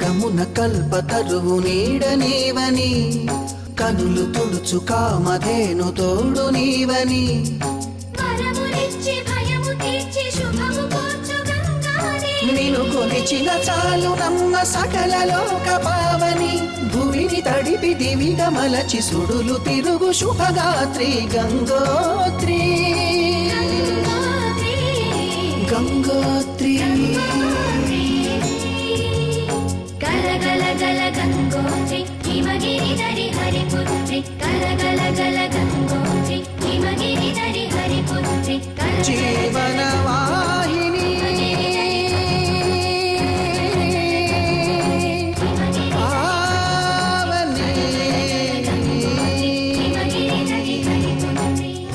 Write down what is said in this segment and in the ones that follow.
కలియుగమున కల్పతరువు నీడ నీవని కనులు తుడుచు కామధేను తోడు నీవని నిన్ను కొలిచిన చాలు నమ్మ సకల లోక పావని భూమిని తడిపి దివిగా మలచి సుడులు తిరుగు శుభగాత్రి గంగోత్రి గంగోత్రి గల గల గంగోత్రి హిమగిరి ధరి హరిపుత్రి గల గల గల గంగోత్రి హిమగిరి ధరి హరిపుత్రి జీవనవాహిని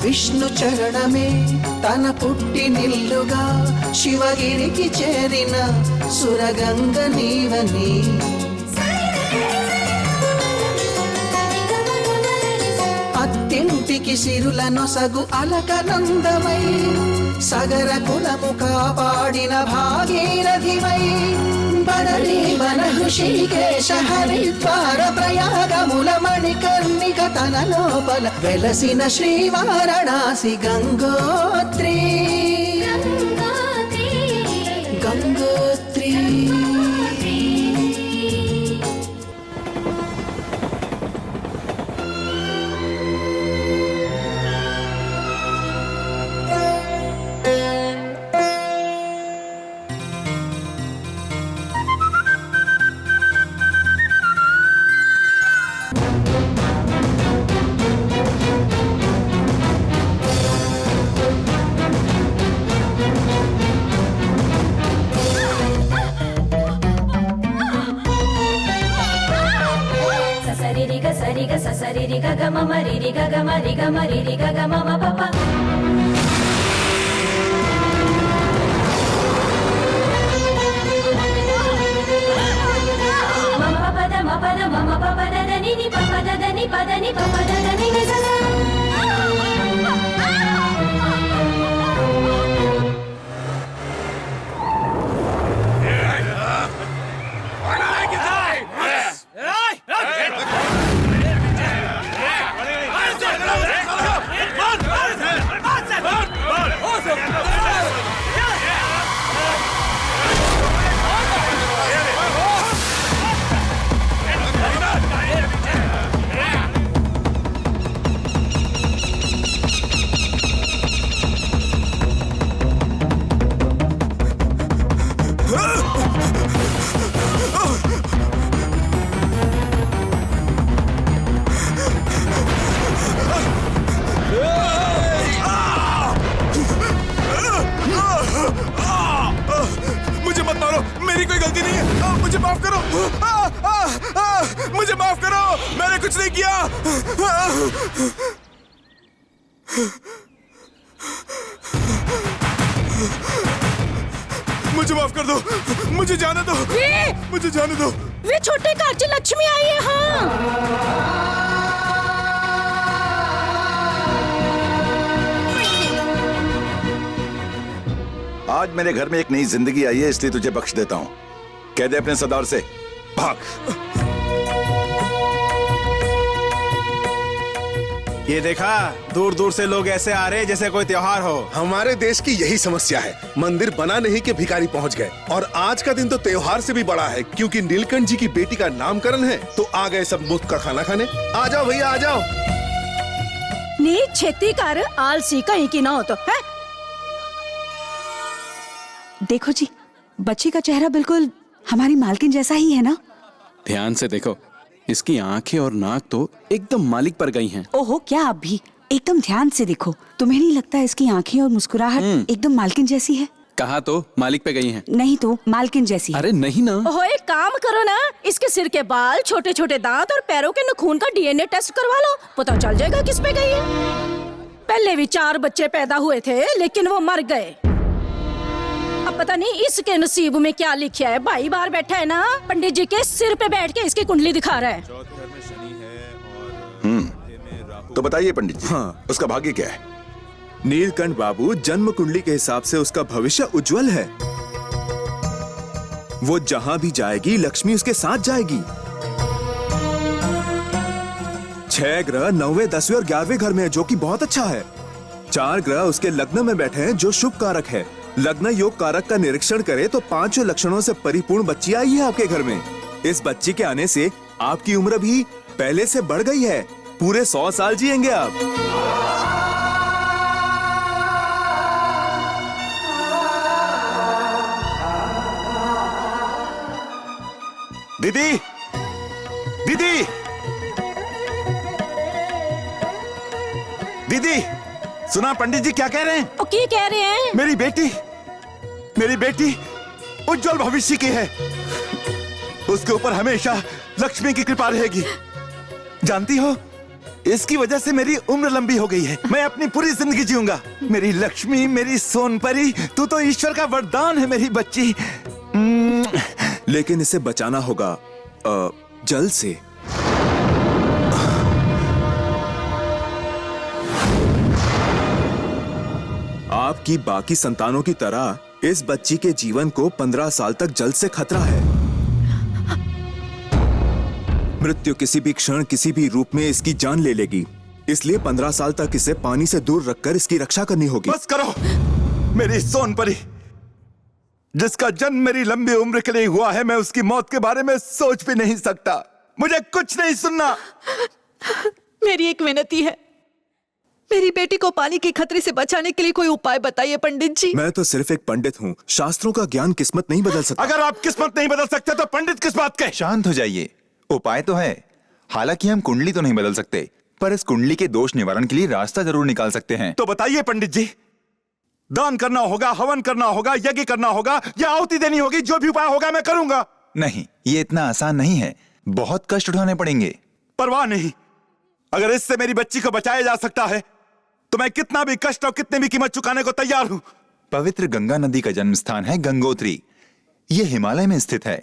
విష్ణు చరణమే తన పుట్టి నిల్లుగా శివగిరికి చేరిన సురగంగ నీవని అత్తింటికి సిరుల నొసగు అలకనందమై సగర కులము కాపాడిన భాగీరథివై బదరీ వన హృషికేశ హరిద్వార ప్రయాగముల మణికర్ణిక తన లోపల వెలసిన శ్రీవారణాసి గంగోత్రి గంగోత్రి ససరి గ గమ మరి గ గమ రి గ మరి గ గమ మ పప మమ పద మ పద మమ పప దదని ని పప దదని పదని పప దదని ని సస मुझे माफ करो, मैंने कुछ नहीं किया। मुझे माफ कर दो, मुझे जाने दो, मुझे जाने दो। वे छोटे काची लक्ष्मी आई है। हाँ आज मेरे घर में एक नई जिंदगी आई है, इसलिए तुझे बख्श देता हूँ। कह दे अपने सरदार से भाग। ये देखा, दूर दूर से लोग ऐसे आ रहे जैसे कोई त्योहार हो। हमारे देश की यही समस्या है, मंदिर बना नहीं कि भिखारी पहुंच गए। और आज का दिन तो त्योहार से भी बड़ा है, क्योंकि नीलकंठ जी की बेटी का नामकरण है। तो आ गए सब मुफ्त का खाना खाने। आ जाओ भैया, आ जाओ। नी छेती कर, आलसी कहीं की ना हो तो है। देखो जी, बच्ची का चेहरा बिल्कुल हमारी मालकिन जैसा ही है ना। ध्यान से देखो, इसकी आंखें और नाक तो एकदम मालिक पर गई हैं। ओहो, क्या आप भी एकदम ध्यान से देखो। तुम्हें नहीं लगता इसकी आंखें और मुस्कुराहट एकदम मालकिन जैसी है? कहा तो मालिक पे गई हैं। नहीं तो मालकिन जैसी है। अरे नहीं ना। ओहो, एक काम करो ना, इसके सिर के बाल, छोटे छोटे दांत और पैरों के नखून का डीएनए टेस्ट करवा लो, पता चल जाएगा किस पे गई है। पहले भी 4 बच्चे पैदा हुए थे, लेकिन वो मर गए। अब पता नहीं इसके नसीब में क्या लिखा है। भाई बाहर बैठा है ना, पंडित जी के सिर पे बैठ के इसकी कुंडली दिखा रहा है। तो बताइए पंडित जी, उसका भाग्य क्या है? नीलकंठ बाबू, जन्म कुंडली के हिसाब से उसका भविष्य उज्जवल है। वो जहां भी जाएगी लक्ष्मी उसके साथ जाएगी। 6 ग्रह 9वें 10वें और 11वें घर में है, जो कि बहुत अच्छा है। 4 ग्रह उसके लग्न में बैठे हैं, जो शुभ कारक है। लग्न योग कारक का निरीक्षण करे तो 5 लक्षणों से परिपूर्ण बच्ची आई है आपके घर में। इस बच्ची के आने से आपकी उम्र भी पहले से बढ़ गई है। पूरे 100 साल जिएंगे आप। दीदी, दीदी, दीदी, सुना पंडित जी क्या कह रहे हैं? ओ की कह रहे हैं? मेरी बेटी उज्जवल भविष्य की है। उसके ऊपर हमेशा लक्ष्मी की कृपा रहेगी। जानती हो, इसकी वजह से मेरी उम्र लंबी हो गई है। मैं अपनी पूरी जिंदगी जीऊंगा। मेरी लक्ष्मी, मेरी सोनपरी, तू तो ईश्वर का वरदान है मेरी बच्ची। लेकिन इसे बचाना होगा जल से। आपकी बाकी संतानों की तरह इस बच्ची के जीवन को 15 साल तक जल से खतरा है। मृत्यु किसी भी क्षण किसी भी रूप में इसकी जान ले लेगी। इसलिए 15 साल तक इसे पानी से दूर रखकर इसकी रक्षा करनी होगी। बस करो मेरी सोनपरी। जिसका जन्म मेरी लंबी उम्र के लिए हुआ है, मैं उसकी मौत के बारे में सोच भी नहीं सकता। मुझे कुछ नहीं सुनना। मेरी एक विनती है, मेरी बेटी को पानी के खतरे से बचाने के लिए कोई उपाय बताइए पंडित जी। मैं तो सिर्फ एक पंडित हूँ, शास्त्रों का ज्ञान किस्मत नहीं बदल सकता। अगर आप किस्मत नहीं बदल सकते तो पंडित किस बात के? शांत हो जाइए, उपाय तो है। हालांकि हम कुंडली तो नहीं बदल सकते, पर इस कुंडली के दोष निवारण के लिए रास्ता जरूर निकाल सकते हैं। तो बताइए पंडित जी, दान करना होगा, हवन करना होगा, यज्ञ करना होगा या आहुति देनी होगी? जो भी उपाय होगा मैं करूंगा। नहीं, ये इतना आसान नहीं है, बहुत कष्ट उठाने पड़ेंगे। परवाह नहीं, अगर इससे मेरी बच्ची को बचाया जा सकता है तो मैं कितना भी कष्ट और कितनी भी कीमत चुकाने को तैयार हूं। पवित्र गंगा नदी का जन्म स्थान है गंगोत्री। ये हिमालय में स्थित है।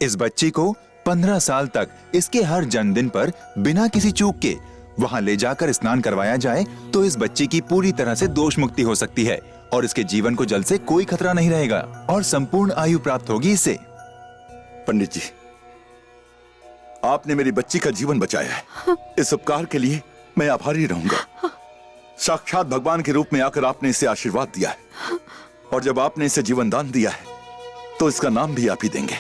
इस बच्ची को 15 साल तक इसके हर जन्मदिन पर बिना किसी चूक के वहां ले जाकर स्नान करवाया जाए तो इस बच्ची की पूरी तरह से दोष मुक्ति हो सकती है और इसके जीवन को जल से कोई खतरा नहीं रहेगा और संपूर्ण आयु प्राप्त होगी इससे। पंडित जी, आपने मेरी बच्ची का जीवन बचाया है। इस उपकार के लिए मैं आभारी रहूंगा। साक्षात भगवान के रूप में आकर आपने इसे आशीर्वाद दिया है और जब आपने इसे जीवन दान दिया है तो इसका नाम भी आप ही देंगे।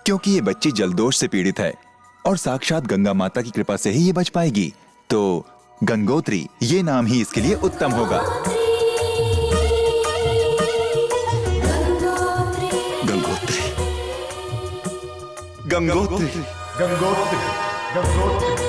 क्योंकि ये बच्ची जलदोष से पीड़ित है और साक्षात गंगा माता की कृपा से ही ये बच पाएगी, तो गंगोत्री ये नाम ही इसके लिए उत्तम होगा। गंगोत्री, गंगोत्री, गंगोत्री, गंगोत्री।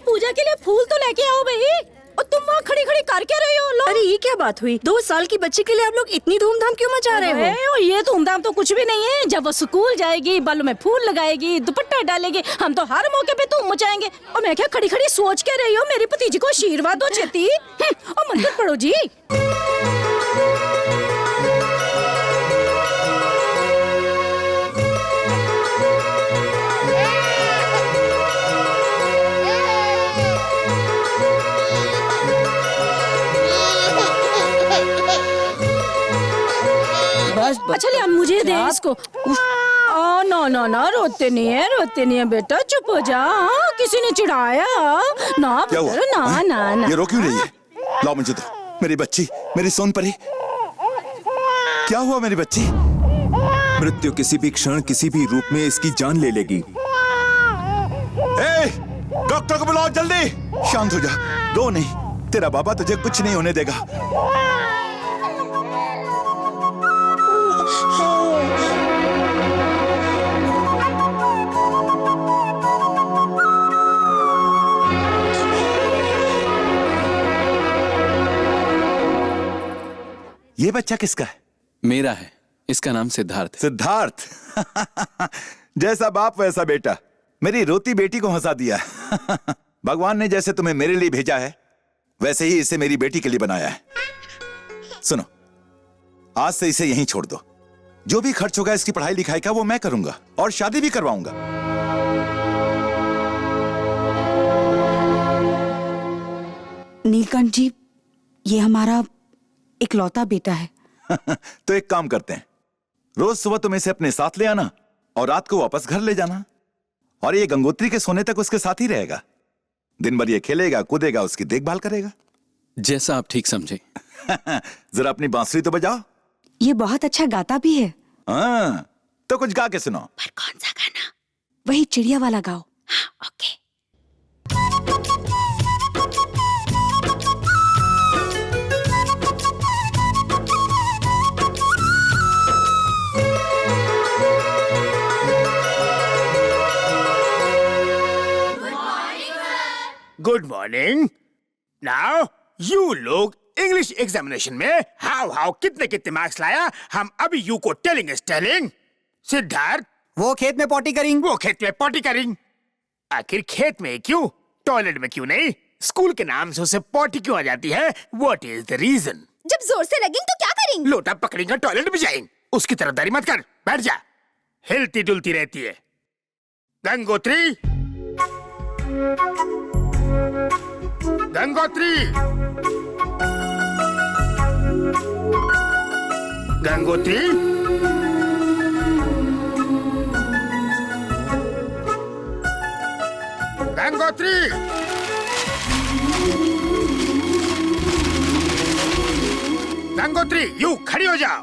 पूजा के लिए फूल तो लेके आओ भाई। और तुम वहाँ खड़ी खड़ी कर क्या रही हो? लो। अरे ये क्या बात हुई? 2 साल की बच्ची के लिए आप लोग इतनी धूमधाम क्यों मचा रहे हो? और ये धूमधाम तो कुछ भी नहीं है। जब वो स्कूल जाएगी, बालों में फूल लगाएगी, दुपट्टा डालेगी, हम तो हर मौके पे धूम मचाएंगे। और मैं क्या खड़ी खड़ी सोच के रही हो? मेरी भतीजी को आशीर्वाद दो छेती। और मंदिर पढ़ो जी। अच्छा लिया मुझे दे इसको। नो नो नो, रोते नहीं है बेटा, चुप हो जा। किसी ने चिढ़ाया ना? क्या हुआ? ना ना ना, ये रो क्यों रही है? लाओ मुझे दो। मेरी बच्ची, मेरी सोनपरी, क्या हुआ मेरी बच्ची? मृत्यु किसी भी क्षण किसी भी रूप में इसकी जान ले लेगी। डॉक्टर को बुलाओ जल्दी। शांत हो जा, रो नहीं। तेरा बाबा तुझे कुछ नहीं होने देगा। ये बच्चा किसका है? मेरा है, इसका नाम सिद्धार्थ है। सिद्धार्थ जैसा बाप वैसा बेटा, मेरी रोती बेटी को हंसा दिया। भगवान ने जैसे तुम्हें मेरे लिए भेजा है वैसे ही इसे मेरी बेटी के लिए बनाया है। सुनो, आज से इसे यहीं छोड़ दो। जो भी खर्च होगा इसकी पढ़ाई लिखाई का वो मैं करूंगा और शादी भी करवाऊंगा। नीलकंठ जी, ये हमारा इकलौता बेटा है। तो एक काम करते हैं, रोज सुबह तुम इसे अपने साथ ले आना और रात को वापस घर ले जाना, और ये गंगोत्री के सोने तक उसके साथ ही रहेगा। दिन भर ये खेलेगा कूदेगा, उसकी देखभाल करेगा। जैसा आप ठीक समझे। जरा अपनी बांसुरी तो बजाओ। ये बहुत अच्छा गाता भी है। हाँ, तो कुछ गा के सुनाओ। पर कौन सा गाना? वही चिड़िया वाला गाओ। हाँ, okay. Good morning. Now you लोग इंग्लिश एग्जामिनेशन में हाउ कितने कितने मार्क्स लाया, हम अभी यू को टेलिंग इज टेलिंग। सिद्धार्थ, वो खेत में पॉटी करेंगे। वो खेत में पॉटी करेंगे। आखिर खेत में क्यों, टॉयलेट में क्यों नहीं? स्कूल के नाम से उसे पॉटी क्यों आ जाती है? What is the reason? जब जोर से लगेंगे तो क्या करेंगे? लोटा पकड़ेंगे, टॉयलेट में जाएंगे। उसकी तरफदारी मत कर, बैठ जा। हिलती डुलती रहती है। गंगोत्री, गंगोत्री, गंगोत्री, गंगोत्री, गंगोत्री, यू खड़ी हो जाओ।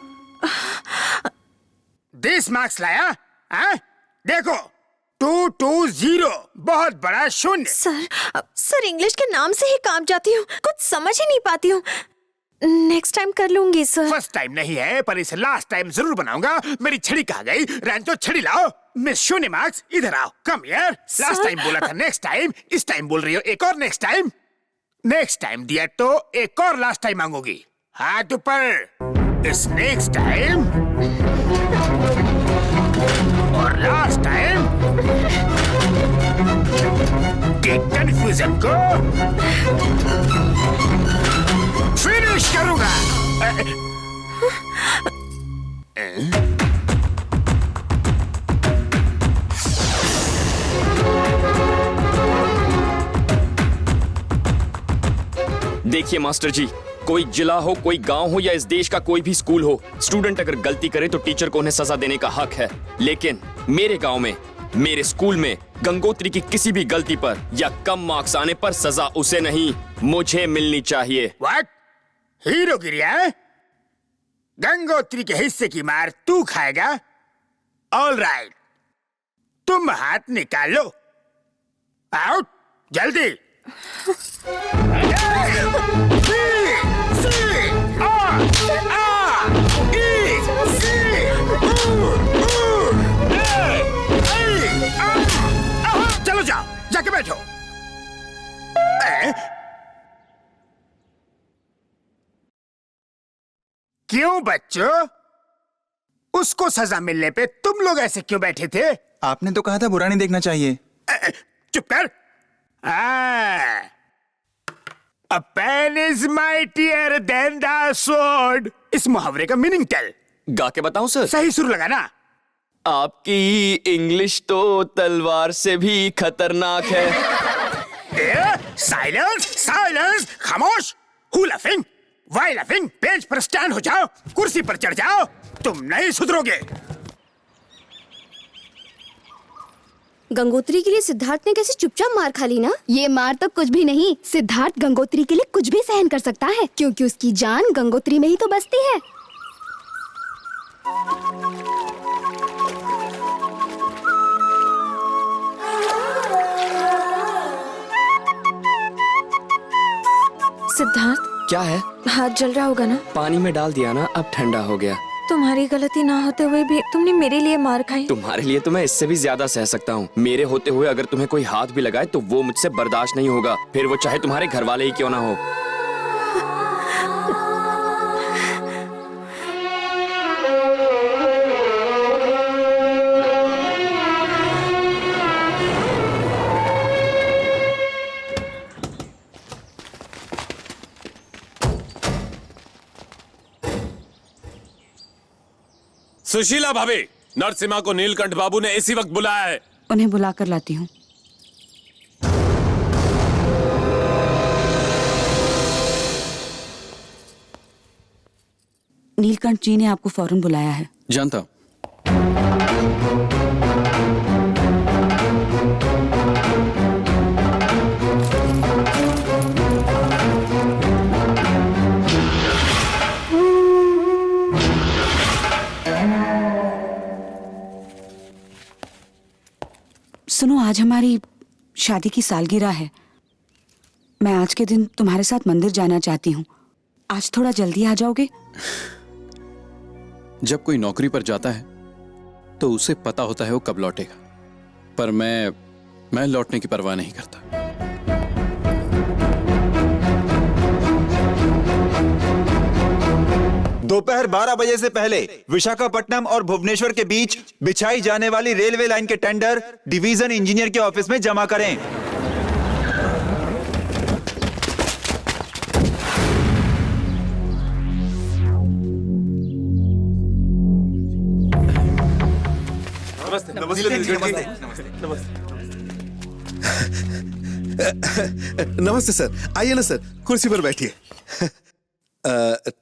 10 मार्क्स लाया, हाँ? देखो 220, बहुत बड़ा शून्य। सर इंग्लिश के नाम से ही कांप जाती हूँ, कुछ समझ ही नहीं पाती हूँ। नेक्स्ट टाइम कर लूंगी सर। फर्स्ट टाइम नहीं है, पर इसे लास्ट टाइम जरूर बनाऊंगा। मेरी छड़ी कहाँ गई? रैंचो, छड़ी लाओ। मिस शून्य मार्क्स, इधर आओ। Come here. लास्ट टाइम बोला था नेक्स्ट टाइम, इस टाइम बोल रही हो एक और नेक्स्ट टाइम। नेक्स्ट टाइम दिया तो एक और लास्ट टाइम मांगोगी। हाथ ऊपर। इस नेक्स्ट टाइम और लास्ट टाइम के कंफ्यूजन को फिनिश करूंगा। देखिए मास्टर जी, कोई जिला हो, कोई गांव हो या इस देश का कोई भी स्कूल हो, स्टूडेंट अगर गलती करे तो टीचर को उन्हें सजा देने का हक है। लेकिन मेरे गांव में, मेरे स्कूल में गंगोत्री की किसी भी गलती पर या कम मार्क्स आने पर सजा उसे नहीं, मुझे मिलनी चाहिए। व्हाट? हीरोगिरी है? गंगोत्री के हिस्से की मार तू खाएगा? ऑल राइट, तुम हाथ निकालो। आउट, जल्दी। चलो जाओ, जाके बैठो। क्यों बच्चों, उसको सजा मिलने पे तुम लोग ऐसे क्यों बैठे थे? आपने तो कहा था बुरा नहीं देखना चाहिए। चुप कर। A pen is mightier than the sword. इस मुहावरे का मीनिंग टेल। गा के बताऊं सर? सही सुर लगाना। आपकी इंग्लिश तो तलवार से भी खतरनाक है। साइलेंस, साइलेंस, खामोश। Who laughing? Why laughing? Page पर स्टैंड हो जाओ, कुर्सी पर चढ़ जाओ, तुम नहीं सुधरोगे। गंगोत्री के लिए सिद्धार्थ ने कैसे चुपचाप मार खा ली ना? ये मार तो कुछ भी नहीं, सिद्धार्थ गंगोत्री के लिए कुछ भी सहन कर सकता है, क्योंकि उसकी जान गंगोत्री में ही तो बसती है। सिद्धार्थ, क्या है? हाथ जल रहा होगा ना? पानी में डाल दिया ना, अब ठंडा हो गया। तुम्हारी गलती ना होते हुए भी तुमने मेरे लिए मार खाई। तुम्हारे लिए तो मैं इससे भी ज्यादा सह सकता हूँ। मेरे होते हुए अगर तुम्हें कोई हाथ भी लगाए तो वो मुझसे बर्दाश्त नहीं होगा, फिर वो चाहे तुम्हारे घर वाले ही क्यों ना हो। सुशीला भाभी, नरसिम्हा को नीलकंठ बाबू ने इसी वक्त बुलाया है। उन्हें बुलाकर लाती हूँ। नीलकंठ जी ने आपको फौरन बुलाया है। जानता हूं। सुनो, आज हमारी शादी की सालगिरह है। मैं आज के दिन तुम्हारे साथ मंदिर जाना चाहती हूँ। आज थोड़ा जल्दी आ जाओगे? जब कोई नौकरी पर जाता है तो उसे पता होता है वो कब लौटेगा, पर मैं लौटने की परवाह नहीं करता। दोपहर 12 बजे से पहले विशाखापट्टनम और भुवनेश्वर के बीच बिछाई जाने वाली रेलवे लाइन के टेंडर डिवीजन इंजीनियर के ऑफिस में जमा करें। नमस्ते सर, आइए ना सर, कुर्सी पर बैठिए।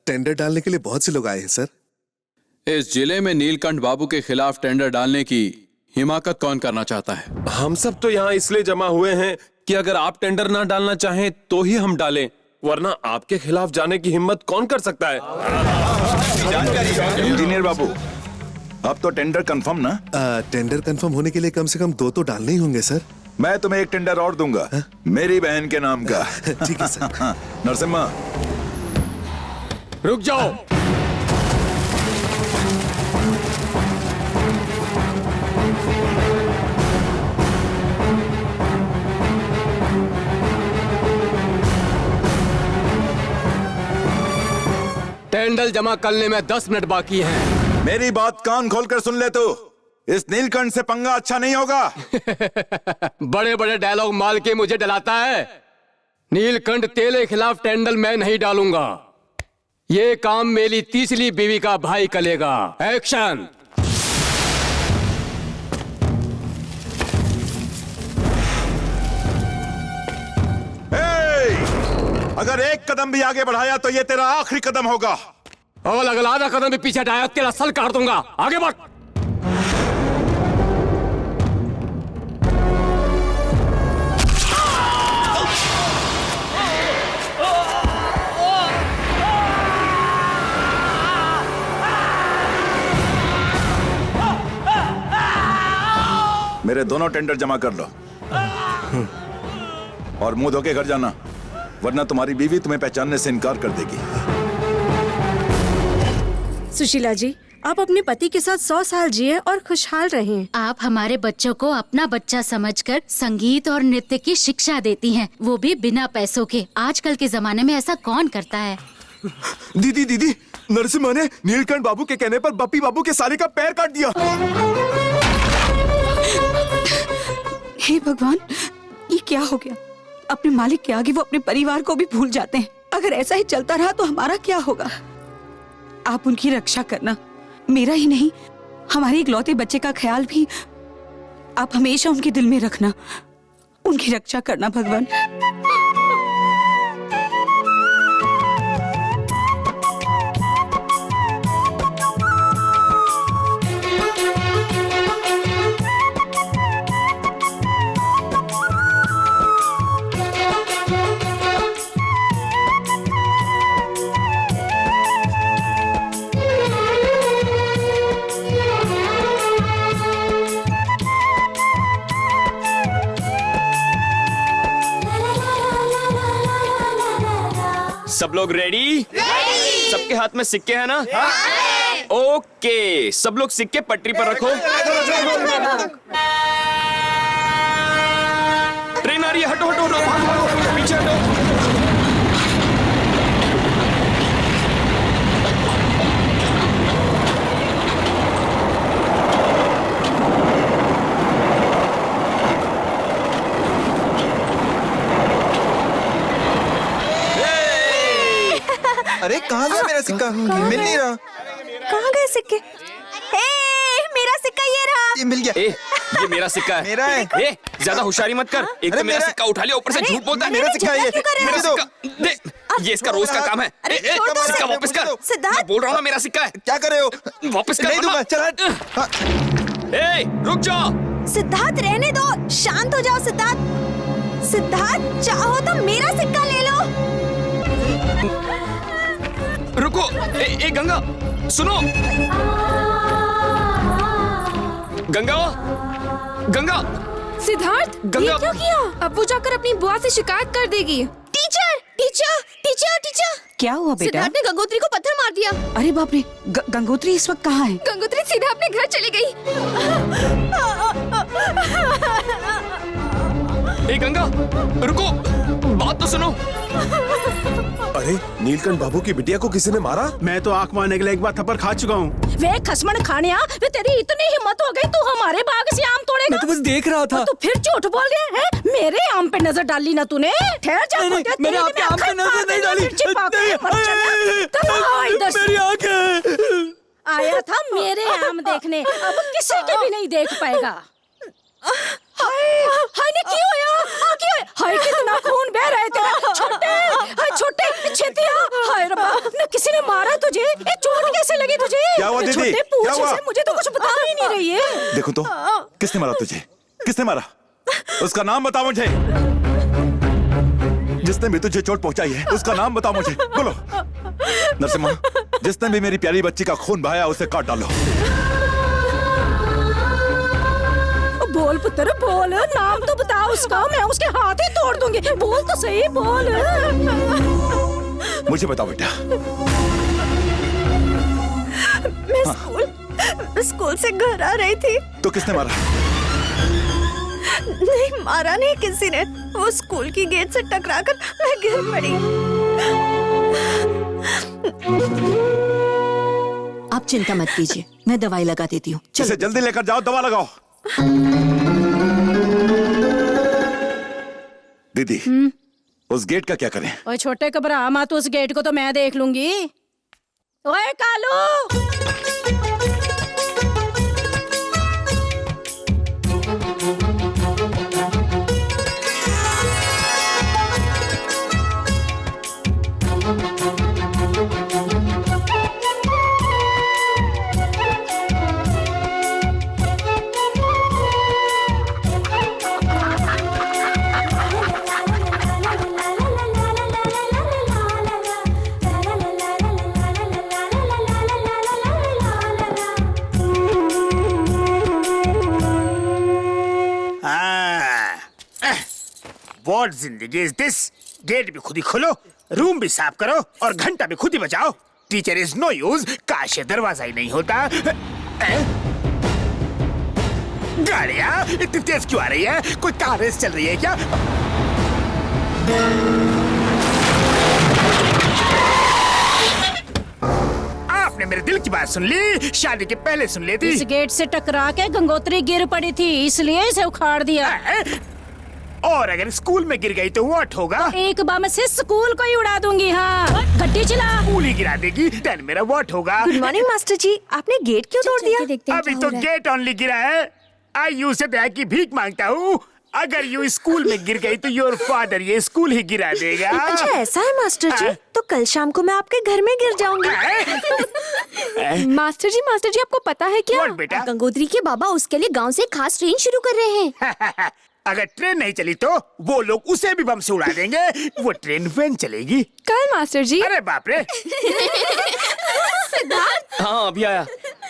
टेंडर डालने के लिए बहुत से लोग आए हैं सर। इस जिले में नीलकंठ बाबू के खिलाफ टेंडर डालने की हिमाकत कौन करना चाहता है? हम सब तो यहाँ इसलिए जमा हुए हैं कि अगर आप टेंडर ना डालना चाहें तो ही हम डालें, वरना आपके खिलाफ जाने की हिम्मत कौन कर सकता है? इंजीनियर बाबू, अब तो टेंडर कंफर्म ना? टेंडर कंफर्म होने के लिए कम से कम 2 तो डालने ही होंगे सर। मैं तुम्हें एक टेंडर और दूंगा, मेरी बहन के नाम का। ठीक है सर। नरसिम्हा, रुक जाओ। टेंडर जमा करने में 10 मिनट बाकी हैं। मेरी बात कान खोलकर सुन ले तू। इस नीलकंठ से पंगा अच्छा नहीं होगा। बड़े बड़े डायलॉग माल के मुझे डलाता है। नीलकंठ तेरे खिलाफ टेंडर मैं नहीं डालूंगा। ये काम मेरी तीसरी बीवी का भाई करेगा। एक्शन। अगर एक कदम भी आगे बढ़ाया तो ये तेरा आखिरी कदम होगा। और अगर आधा कदम भी पीछे हटाया तेरा सर काट दूंगा। आगे बढ़। मेरे दोनों टेंडर जमा कर लो और मुंह धोके घर जाना, वरना तुम्हारी बीवी तुम्हें पहचानने से इनकार कर देगी। सुशीला जी, आप अपने पति के साथ 100 साल जिए और खुशहाल रहें। आप हमारे बच्चों को अपना बच्चा समझकर संगीत और नृत्य की शिक्षा देती हैं, वो भी बिना पैसों के। आजकल के जमाने में ऐसा कौन करता है? दीदी, नरसिम्हा ने नीलकंठ बाबू के कहने पर बप्पी बाबू के साले का पैर काट दिया। हे भगवान, ये क्या हो गया? अपने मालिक के आगे वो अपने परिवार को भी भूल जाते हैं। अगर ऐसा ही चलता रहा तो हमारा क्या होगा? आप उनकी रक्षा करना, मेरा ही नहीं हमारे इकलौते बच्चे का ख्याल भी आप हमेशा उनके दिल में रखना। उनकी रक्षा करना भगवान। सब लोग रेडी? सबके हाथ में सिक्के हैं ना? ओके, सब लोग सिक्के पटरी पर रखो। ट्रेन आ रही है, हटो हटो हटो, पीछे हटो। अरे कहाँ गया मेरा सिक्का? मिल नहीं रहा। कहाँ गए सिक्के? हे ये मिल गया। ये मेरा सिक्का है। मेरा है। ज्यादा होशियारी मत कर। एक तो मेरा सिक्का उठा लिया, ऊपर से झूठ बोलता है। मेरा सिक्का है ये। मेरा सिक्का दे। ये इसका रोज का काम है। सिक्का वापस कर। मैं बोल रहा हूँ ना, मेरा सिक्का है। क्या कर रहे हो? वापस कर। नहीं दूंगा, चल हट। रुक जाओ। सिद्धार्थ रहने दो, शांत हो जाओ सिद्धार्थ। सिद्धार्थ चाहो तो मेरा सिक्का ले लो। रुको। गंगा सुनो। गंगा गंगा सिद्धार्थ गंगा, ये क्यों किया? अब वो जाकर अपनी बुआ से शिकायत कर देगी। टीचर टीचर टीचर टीचर क्या हुआ बेटा? सिद्धार्थ ने गंगोत्री को पत्थर मार दिया। अरे बाप रे, गंगोत्री इस वक्त कहाँ है? गंगोत्री सीधा अपने घर चली गई। गंगा रुको, बात तो सुनो। अरे नीलकंठ बाबू की बिटिया को किसी ने मारा? मैं तो आंख मारने के लिए एक बार थप्पड़ खा चुका हूँ। वे खसमन खानिया, वे तेरी इतनी हिम्मत हो गई, तू हमारे बाग से आम तोड़ेगा? मैं तो बस देख रहा था। तू फिर झूठ बोल रहा है? मेरे आम पे नजर डाली ना तूने? ठहर जा। मैंने आपके आम पे नजर नहीं डाली। मेरी आंखें। आया था मेरे आम देखने, अब किसी के भी नहीं देख पाएगा। हाय ने क्यों होया? हाय कितना खून बह रहा है तेरा। छोटे हाय छोटे छेतिया। हाय रब्बा, न किसी ने मारा तुझे? ये चोट कैसे लगी तुझे? क्या हुआ दीदी? छोटे पूछ क्या हुआ? से मुझे तो कुछ बता ही नहीं रही है। देखो तो, किसने मारा तुझे? किसने मारा? उसका नाम बताओ मुझे। जिसने भी तुझे चोट पहुंचाई है उसका नाम बताओ मुझे। बोलो। नरसिम्हा, जिसने भी मेरी प्यारी बच्ची का खून बहाया उसे काट डालो। बोल पुत्र बोल, नाम तो बता उसका, मैं उसके हाथ ही तोड़ दूंगी। बोल तो सही, बोल। मुझे बताओ बेटा। मैं स्कूल से घर आ रही थी। तो किसने मारा? नहीं, मारा नहीं किसी ने। वो स्कूल की गेट से टकराकर मैं गिर पड़ी। आप चिंता मत कीजिए, मैं दवाई लगा देती हूँ। इसे जल्दी लेकर जाओ, दवा लगाओ। दीदी, उस गेट का क्या करें? ओए छोटे घबरा मत, उस गेट को तो मैं देख लूंगी। ओए कालू, What जिंदगी is this? गेट भी खुद ही खोलो, रूम भी साफ करो और घंटा भी खुद ही बजाओ। टीचर इज नो यूज, काश ये दरवाजा ही नहीं होता। गाड़ियाँ इतनी तेज क्यों आ रही है? कोई कार रेस चल रही है क्या? आपने मेरे दिल की बात सुन ली, शादी के पहले सुन ली थी। इस गेट से टकरा के गंगोत्री गिर पड़ी थी, इसलिए इसे उखाड़ दिया। और अगर स्कूल में गिर गई तो व्हाट होगा? एक बम से स्कूल को ही उड़ा दूंगी। हाँ, गड्डी चला। स्कूल ही गिरा देगी, देन मेरा व्हाट होगा? गुड मॉर्निंग मास्टर जी, आपने गेट क्यों तोड़ दिया? अभी तो गेट ओनली गिरा है। आई यू से दया की भीख मांगता हूँ। अगर यू स्कूल में गिर गई तो योर फादर ये स्कूल ही गिरा देगा। अच्छा ऐसा है मास्टर जी, तो कल शाम को मैं आपके घर में गिर जाऊंगी। मास्टर जी आपको पता है क्या? बेटा? गंगोत्री के बाबा उसके लिए गांव से खास ट्रेन शुरू कर रहे हैं। अगर ट्रेन नहीं चली तो वो लोग उसे भी बम से उड़ा देंगे। वो ट्रेन वैन चलेगी कल मास्टर जी। अरे बाप रे। सिद्धार्थ, हाँ अभी आया।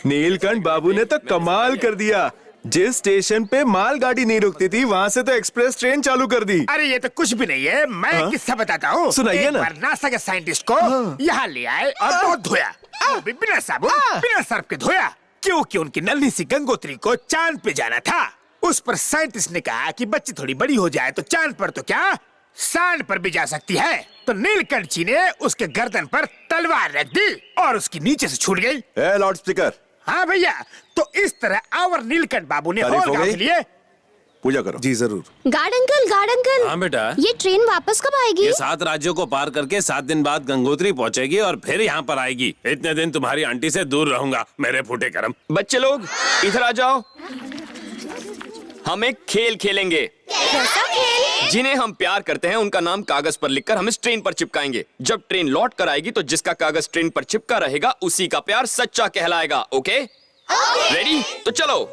नीलकंठ बाबू ने तो कमाल कर दिया। जिस स्टेशन पे माल गाड़ी नहीं रुकती थी वहाँ से तो एक्सप्रेस ट्रेन चालू कर दी। अरे ये तो कुछ भी नहीं है, मैं किस्सा बताता हूँ। सुनाइए ना। एक बार नासा के साइंटिस्ट को यहाँ ले आए और बहुत धोया, वो भी बिना साबुन बिना सर्फ के धोया, क्योंकि उनकी नन्ही सी गंगोत्री को चांद पे जाना था। उस पर साइंटिस्ट ने कहा कि बच्ची थोड़ी बड़ी हो जाए तो चांद पर तो क्या सांड पर भी जा सकती है। तो नीलकंठ जी ने उसके गर्दन पर तलवार रख दी और उसकी नीचे से छूट गई। Loud speaker. हाँ भैया, तो इस तरह आवर नीलकंठ बाबू ने होल गांव के लिए पूजा करो। जी जरूर। Guard uncle. हाँ बेटा, ये ट्रेन वापस कब आएगी? ये 7 राज्यों को पार करके 7 दिन बाद गंगोत्री पहुंचेगी और फिर यहाँ पर आएगी। इतने दिन तुम्हारी आंटी से दूर रहूंगा, मेरे फूटे करम। बच्चे लोग इधर आ जाओ। हम एक खेल खेलेंगे। कैसा खेल? जिन्हें हम प्यार करते हैं उनका नाम कागज पर लिखकर हम इस ट्रेन पर चिपकाएंगे। जब ट्रेन लौट कर आएगी तो जिसका कागज ट्रेन पर चिपका रहेगा उसी का प्यार सच्चा कहलाएगा। ओके? रेडी? तो चलो।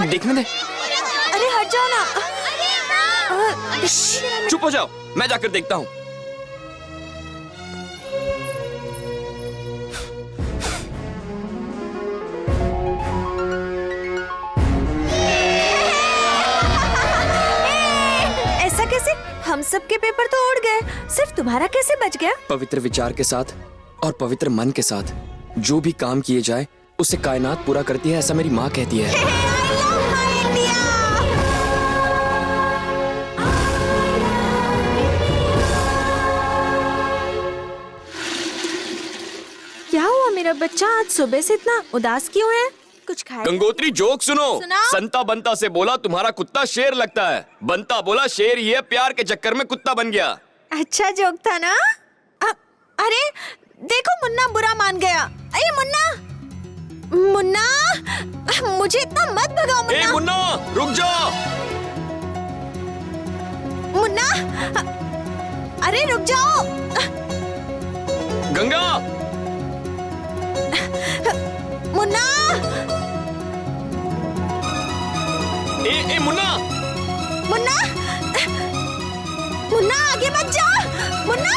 देखने दे। अरे हट जाओ ना। चुप हो जाओ, मैं जाकर देखता हूँ। ऐसा कैसे? हम सब के पेपर तो उड़ गए, सिर्फ तुम्हारा कैसे बच गया? पवित्र विचार के साथ और पवित्र मन के साथ जो भी काम किए जाए उससे कायनात पूरा करती है, ऐसा मेरी माँ कहती है। क्या हुआ मेरा बच्चा, आज सुबह से इतना उदास क्यों है? कुछ खाया? गंगोत्री जोक सुनो। सुनाओ। संता बंता से बोला तुम्हारा कुत्ता शेर लगता है। बंता बोला शेर ही है, प्यार के चक्कर में कुत्ता बन गया। अच्छा जोक था ना? अरे देखो मुन्ना बुरा मान गया। अरे मुन्ना, मुन्ना मुझे इतना मत भगाओ मुन्ना। ए मुन्ना रुक जा। मुन्ना अरे रुक जाओ। गंगा मुन्ना ए मुन्ना मुन्ना मुन्ना आगे मत जा। मुन्ना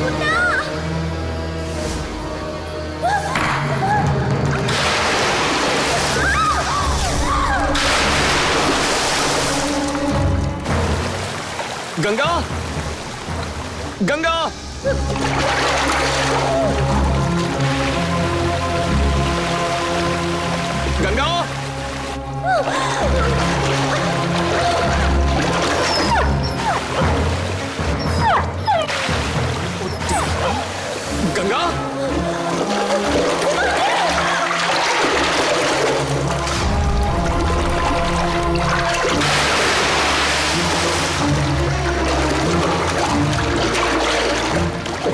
मुन्ना गंगा गंगा गंगा गंगा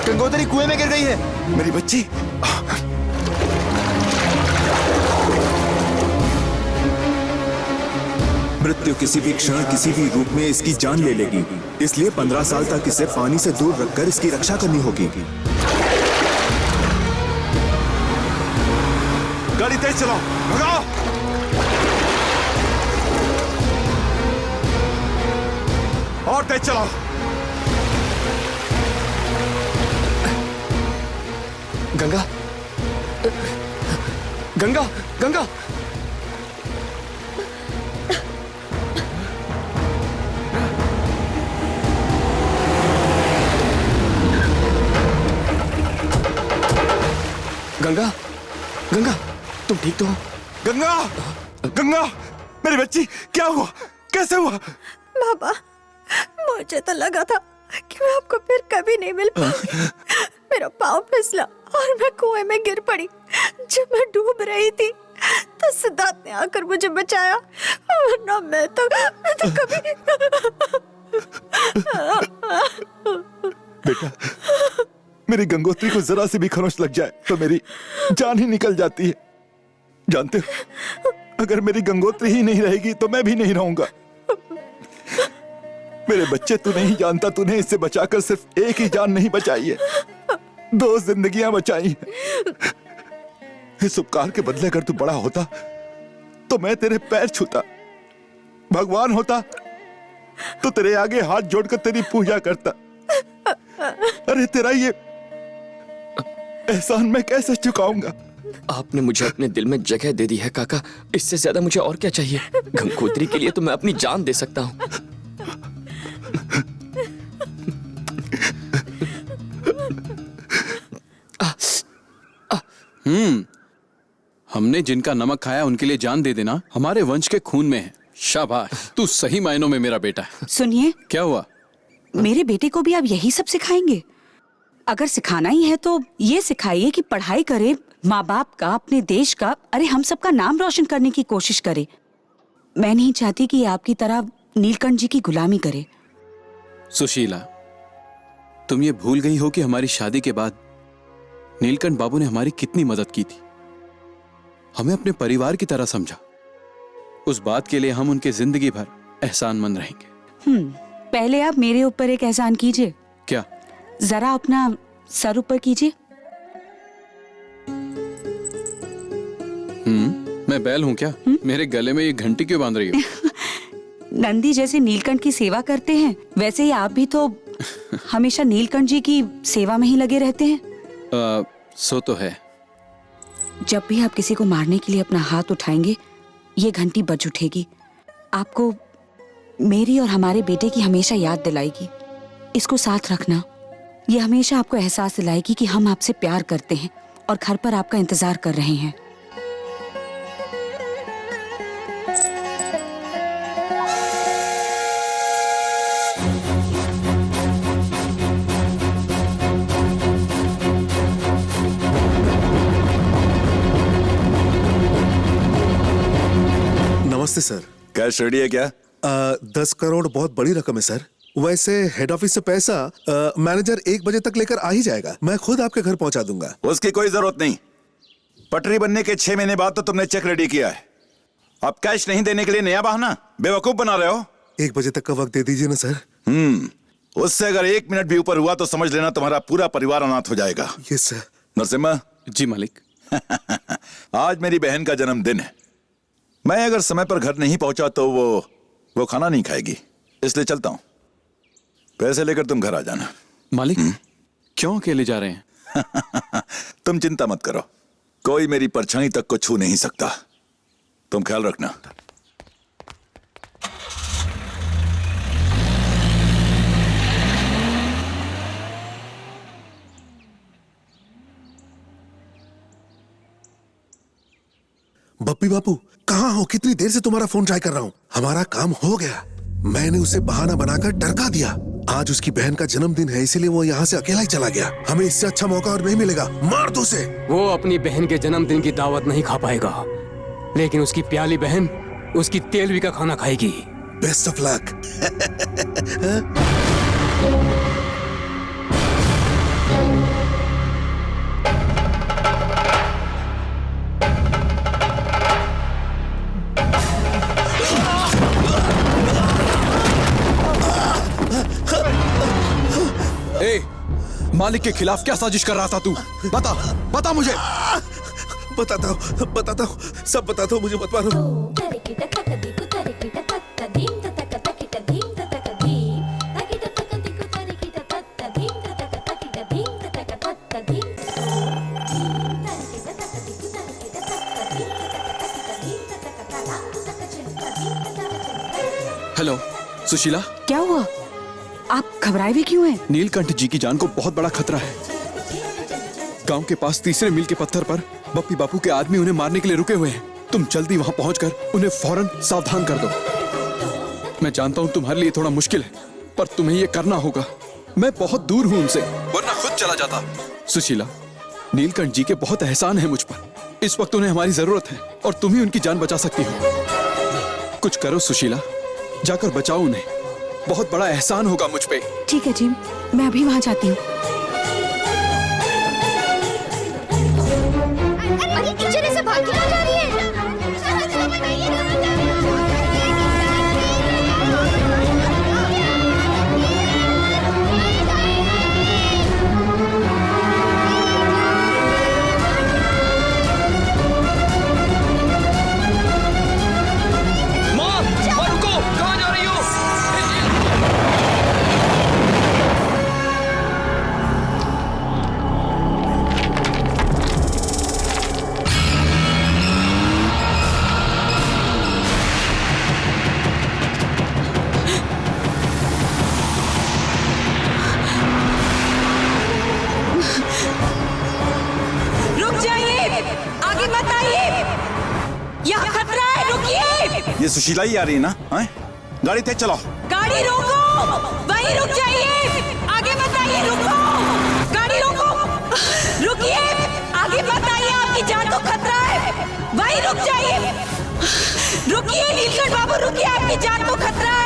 गंगोत्री कुएं में गिर गई है मेरी बच्ची। मृत्यु किसी भी क्षण किसी भी रूप में इसकी जान ले लेगी, इसलिए 15 साल तक इसे पानी से दूर रखकर इसकी रक्षा करनी होगी। गाड़ी तेज चलाओ, भगाओ। और तेज चलाओ। गंगा गंगा गंगा गंगा गंगा तुम ठीक तो हो? गंगा गंगा मेरी बच्ची, क्या हुआ, कैसे हुआ? बाबा मुझे तो लगा था कि मैं आपको फिर कभी नहीं मिल पाऊंगी। मेरा पाँव फिसला और मैं कुएं में गिर पड़ी। जब मैं डूब रही थी तो सिद्धार्थ ने आकर मुझे बचाया, वरना मैं तो कभी बेटा, मेरी गंगोत्री को जरा से भी खरोंच लग जाए तो मेरी जान ही निकल जाती है। जानते हो, अगर मेरी गंगोत्री ही नहीं रहेगी तो मैं भी नहीं रहूंगा। मेरे बच्चे, तू नहीं जानता, तूने इससे बचाकर सिर्फ एक ही जान नहीं बचाई है, 2 जिंदगियां बचाई हैं। इस उपकार के बदले अगर तू बड़ा होता तो मैं तेरे पैर छूता, भगवान होता तो तेरे आगे हाथ जोड़कर तेरी पूजा करता। अरे तेरा ये एहसान मैं कैसे चुकाऊंगा? आपने मुझे अपने दिल में जगह दे दी है काका, इससे ज्यादा मुझे और क्या चाहिए? गंगोत्री के लिए तो मैं अपनी जान दे सकता हूँ। हमने जिनका नमक खाया उनके लिए जान दे देना हमारे वंश के खून में है। शाबाश, तू सही मायनों में मेरा बेटा है। सुनिए, क्या हुआ? मेरे बेटे को भी आप यही सब सिखाएंगे? अगर सिखाना ही है तो ये सिखाइए कि पढ़ाई करे, माँ बाप का, अपने देश का, अरे हम सबका नाम रोशन करने की कोशिश करे। मैं नहीं चाहती कि आपकी तरह नीलकंठ जी की गुलामी करे। सुशीला, तुम ये भूल गई हो कि हमारी शादी के बाद नीलकंठ बाबू ने हमारी कितनी मदद की थी। हमें अपने परिवार की तरह समझा। उस बात के लिए हम उनके जिंदगी भर एहसानमंद रहेंगे। पहले आप मेरे ऊपर एक एहसान कीजिए। क्या? जरा अपना सर ऊपर कीजिए। मैं बैल हूं क्या? मेरे गले में ये घंटी क्यों बांध रही हो? नंदी जैसे नीलकंठ की सेवा करते हैं, वैसे ही आप भी तो हमेशा नीलकंठ जी की सेवा में ही लगे रहते हैं। सो तो है। जब भी आप किसी को मारने के लिए अपना हाथ उठाएंगे, ये घंटी बज उठेगी। आपको मेरी और हमारे बेटे की हमेशा याद दिलाएगी। इसको साथ रखना। ये हमेशा आपको एहसास दिलाएगी कि हम आपसे प्यार करते हैं और घर पर आपका इंतजार कर रहे हैं। नमस्ते सर। कैश रेडी है क्या? 10 करोड़ बहुत बड़ी रकम है सर। वैसे हेड ऑफिस से पैसा मैनेजर 1 बजे तक लेकर आ ही जाएगा। मैं खुद आपके घर पहुंचा दूंगा। उसकी कोई जरूरत नहीं। पटरी बनने के 6 महीने बाद तो तुमने चेक रेडी किया है। अब कैश नहीं देने के लिए नया बहाना बेवकूफ बना रहे हो। 1 बजे तक का वक्त दे दीजिए ना सर। उससे अगर 1 मिनट भी ऊपर हुआ तो समझ लेना तुम्हारा पूरा परिवार अनाथ हो जाएगा। Yes sir. नरसिम्हा। जी मालिक। आज मेरी बहन का जन्मदिन है। मैं अगर समय पर घर नहीं पहुंचा तो वो खाना नहीं खाएगी, इसलिए चलता हूं। पैसे लेकर तुम घर आ जाना। मालिक, क्यों अकेले जा रहे हैं? तुम चिंता मत करो, कोई मेरी परछाई तक को छू नहीं सकता। तुम ख्याल रखना। बप्पी बापू कहाँ हो? कितनी देर से तुम्हारा फोन ट्राई कर रहा हूँ। हमारा काम हो गया। मैंने उसे बहाना बनाकर डरका दिया। आज उसकी बहन का जन्मदिन है, इसीलिए वो यहाँ से अकेला ही चला गया। हमें इससे अच्छा मौका और नहीं मिलेगा। मार दो उसे। वो अपनी बहन के जन्मदिन की दावत नहीं खा पाएगा, लेकिन उसकी प्याली बहन उसकी तेलवी का खाना खाएगी। Best of luck. मालिक के खिलाफ क्या साजिश कर रहा था तू? बता मुझे। बताता हूँ, सब बताता हूँ, मुझे मत मारो। हेलो सुशीला। क्या हुआ? आप घबराए हुए क्यों हैं? नीलकंठ जी की जान को बहुत बड़ा खतरा है। गांव के पास तीसरे मील के पत्थर पर बप्पी बापू के आदमी उन्हें मारने के लिए रुके हुए हैं। तुम जल्दी वहां पहुंचकर उन्हें फौरन सावधान कर दो। मैं जानता हूं तुम्हारे लिए थोड़ा मुश्किल है, पर तुम्हें यह करना होगा। मैं बहुत दूर हूं उनसे, वरना खुद चला जाता। सुशीला, नीलकंठ जी के बहुत एहसान है मुझ पर। इस वक्त उन्हें हमारी जरूरत है और तुम ही उनकी जान बचा सकती हो। कुछ करो सुशीला, जाकर बचाओ उन्हें। बहुत बड़ा एहसान होगा मुझ पे। ठीक है जी, मैं अभी वहां जाती हूँ। अरे किचन से भाग के जा रही है। ये सुशीला ही आ रही है ना? हैं? गाड़ी तेज चलाओ। गाड़ी रोको, वहीं रुक जाइए, आगे मत आइए, रुको, गाड़ी रोको, रुकिए, आगे मत आइए, आपकी जान को खतरा है, वहीं रुक जाइए, रुकिए नीलकंठ बाबू, रुकिए, आपकी जान को खतरा है।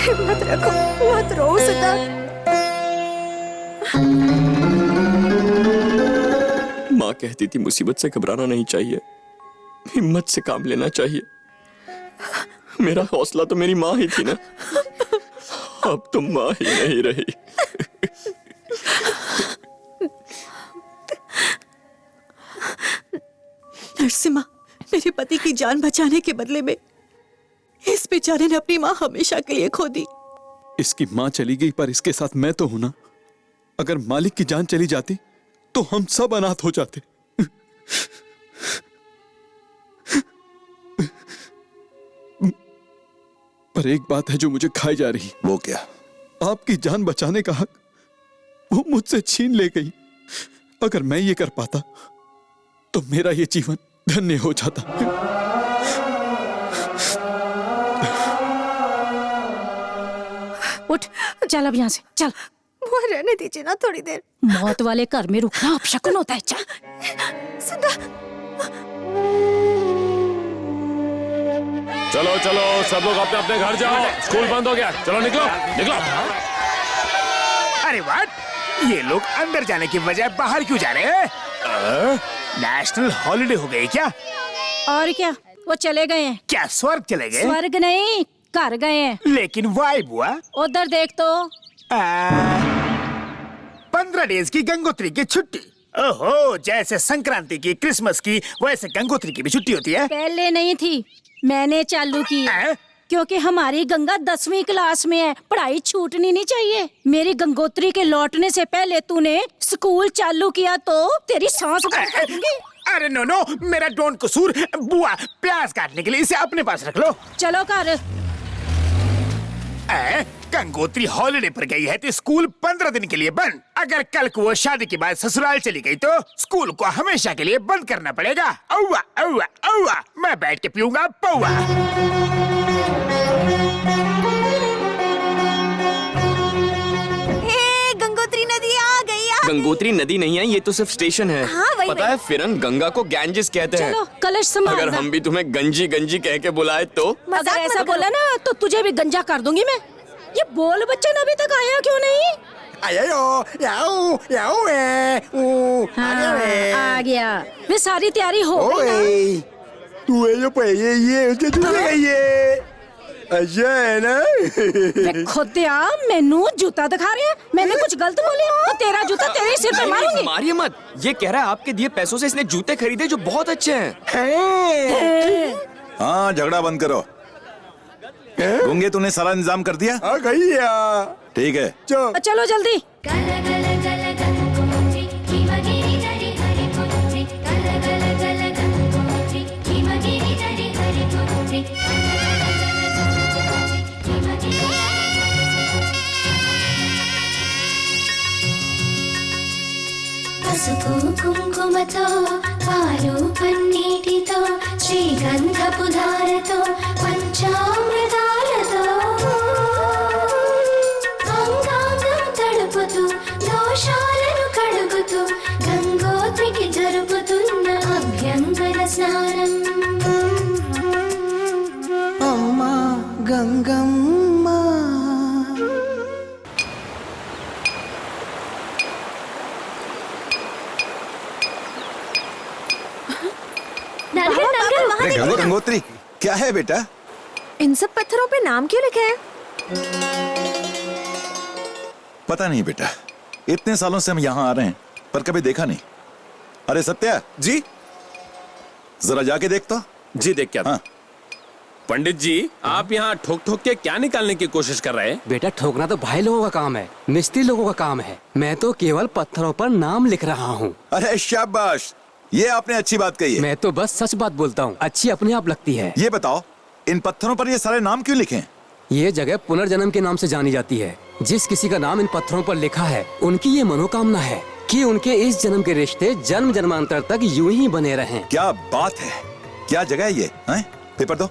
हिम्मत रखो, मत रो सिद्धार्थ। माँ कहती थी मुसीबत से घबराना नहीं चाहिए, हिम्मत से काम लेना चाहिए। मेरा हौसला तो मेरी माँ ही थी ना, अब तो माँ ही नहीं रही। नरसिम्हा, मेरे पति की जान बचाने के बदले में इस बेचारे ने अपनी माँ हमेशा के लिए खो दी। इसकी माँ चली गई पर इसके साथ मैं तो हूं ना। अगर मालिक की जान चली जाती तो हम सब अनाथ हो जाते। पर एक बात है जो मुझे खाई जा रही। वो क्या? आपकी जान बचाने का हक वो मुझसे छीन ले गई। अगर मैं ये कर पाता तो मेरा ये जीवन धन्य हो जाता। उठ, चल अब यहाँ से, चल। वो रहने दीजिए ना थोड़ी देर। मौत वाले घर में रुकना अपशकुन होता है। चल चलो चलो, सब लोग अपने अपने घर जाओ, स्कूल बंद हो गया, चलो निकलो निकलो। अरे व्हाट, ये लोग अंदर जाने की बजाय बाहर क्यों जा रहे हैं? नेशनल हॉलिडे हो गई क्या? और क्या, वो चले गए हैं। क्या स्वर्ग चले गए? स्वर्ग नहीं, घर गए हैं। लेकिन वाई बुआ, उधर देख तो। 15 डेज की गंगोत्री की छुट्टी। ओहो, जैसे संक्रांति की, क्रिसमस की, वैसे गंगोत्री की भी छुट्टी होती है। पहले नहीं थी, मैंने चालू की है। क्योंकि हमारी गंगा 10वीं क्लास में है, पढ़ाई छूटनी नहीं चाहिए। मेरी गंगोत्री के लौटने से पहले तूने स्कूल चालू किया तो तेरी सांस बंद कर दूंगी। अरे नो नो, मेरा डोंट कसूर। बुआ, प्याज काटने के लिए इसे अपने पास रख लो। चलो कर। गंगोत्री हॉलिडे पर गई है तो स्कूल 15 दिन के लिए बंद। अगर कल को वो शादी के बाद ससुराल चली गई तो स्कूल को हमेशा के लिए बंद करना पड़ेगा। औवा औवा औवा, मैं बैठ के पीऊंगा पौवा। गंगोत्री नदी आ गई। गंगोत्री नदी नहीं है, ये तो सिर्फ स्टेशन है। हाँ, वही पता है फिरन, गंगा को गैंजिस कहते हैं। चलो कलश संभालना। अगर हम भी तुम्हें गंजी गंजी कह के बुलाए तो? अगर ऐसा बोला ना तो तुझे भी गंजा कर दूंगी मैं। ये बोल बच्चन अभी तक आया क्यों नहीं? आ गया। वे सारी तैयारी हो गई ना? खोतिया, मैनू जूता दिखा रहे हैं। मैंने कुछ गलत बोले तो तेरा जूता तेरे सिर पे मारूंगी। मारिए मत, ये कह रहा है आपके दिए पैसों से इसने जूते खरीदे जो बहुत अच्छे हैं। हाँ, झगड़ा बंद करो। गूंगे, तूने सारा इंतजाम कर दिया? आ गई या। ठीक है, चलो जल्दी। పసుపు కుంకుమతో పాలు పన్నీటితో శ్రీగంధపు ధారతో పంచామృతాలతో అంగాంగం తడుపుతూ దోషాలను కడుగుతూ గంగోత్రికి జరుపుతున్న అభ్యంగన స్నానం. అమ్మా గంగమ్మ. गंगोत्री, क्या है बेटा? इन सब पत्थरों पे नाम क्यों लिखे हैं? पता नहीं बेटा, इतने सालों से हम यहाँ आ रहे हैं पर कभी देखा नहीं। अरे सत्या जी, जरा जाके देख तो। जी देख क्या? हाँ। पंडित जी, आप यहाँ ठोक ठोक के क्या निकालने की कोशिश कर रहे हैं? बेटा, ठोकना तो भाई लोगों का काम है, मिस्त्री लोगों का काम है। मैं तो केवल पत्थरों पर नाम लिख रहा हूँ। अरे शाबाश, ये आपने अच्छी बात कही है। मैं तो बस सच बात बोलता हूँ, अच्छी अपने आप लगती है। ये बताओ, इन पत्थरों पर ये सारे नाम क्यों लिखे हैं? ये जगह पुनर्जन्म के नाम से जानी जाती है। जिस किसी का नाम इन पत्थरों पर लिखा है, उनकी ये मनोकामना है कि उनके इस जन्म के रिश्ते जन्म जन्मांतर तक यूं ही बने रहें। क्या बात है, क्या जगह है ये? हैं? पेपर दो।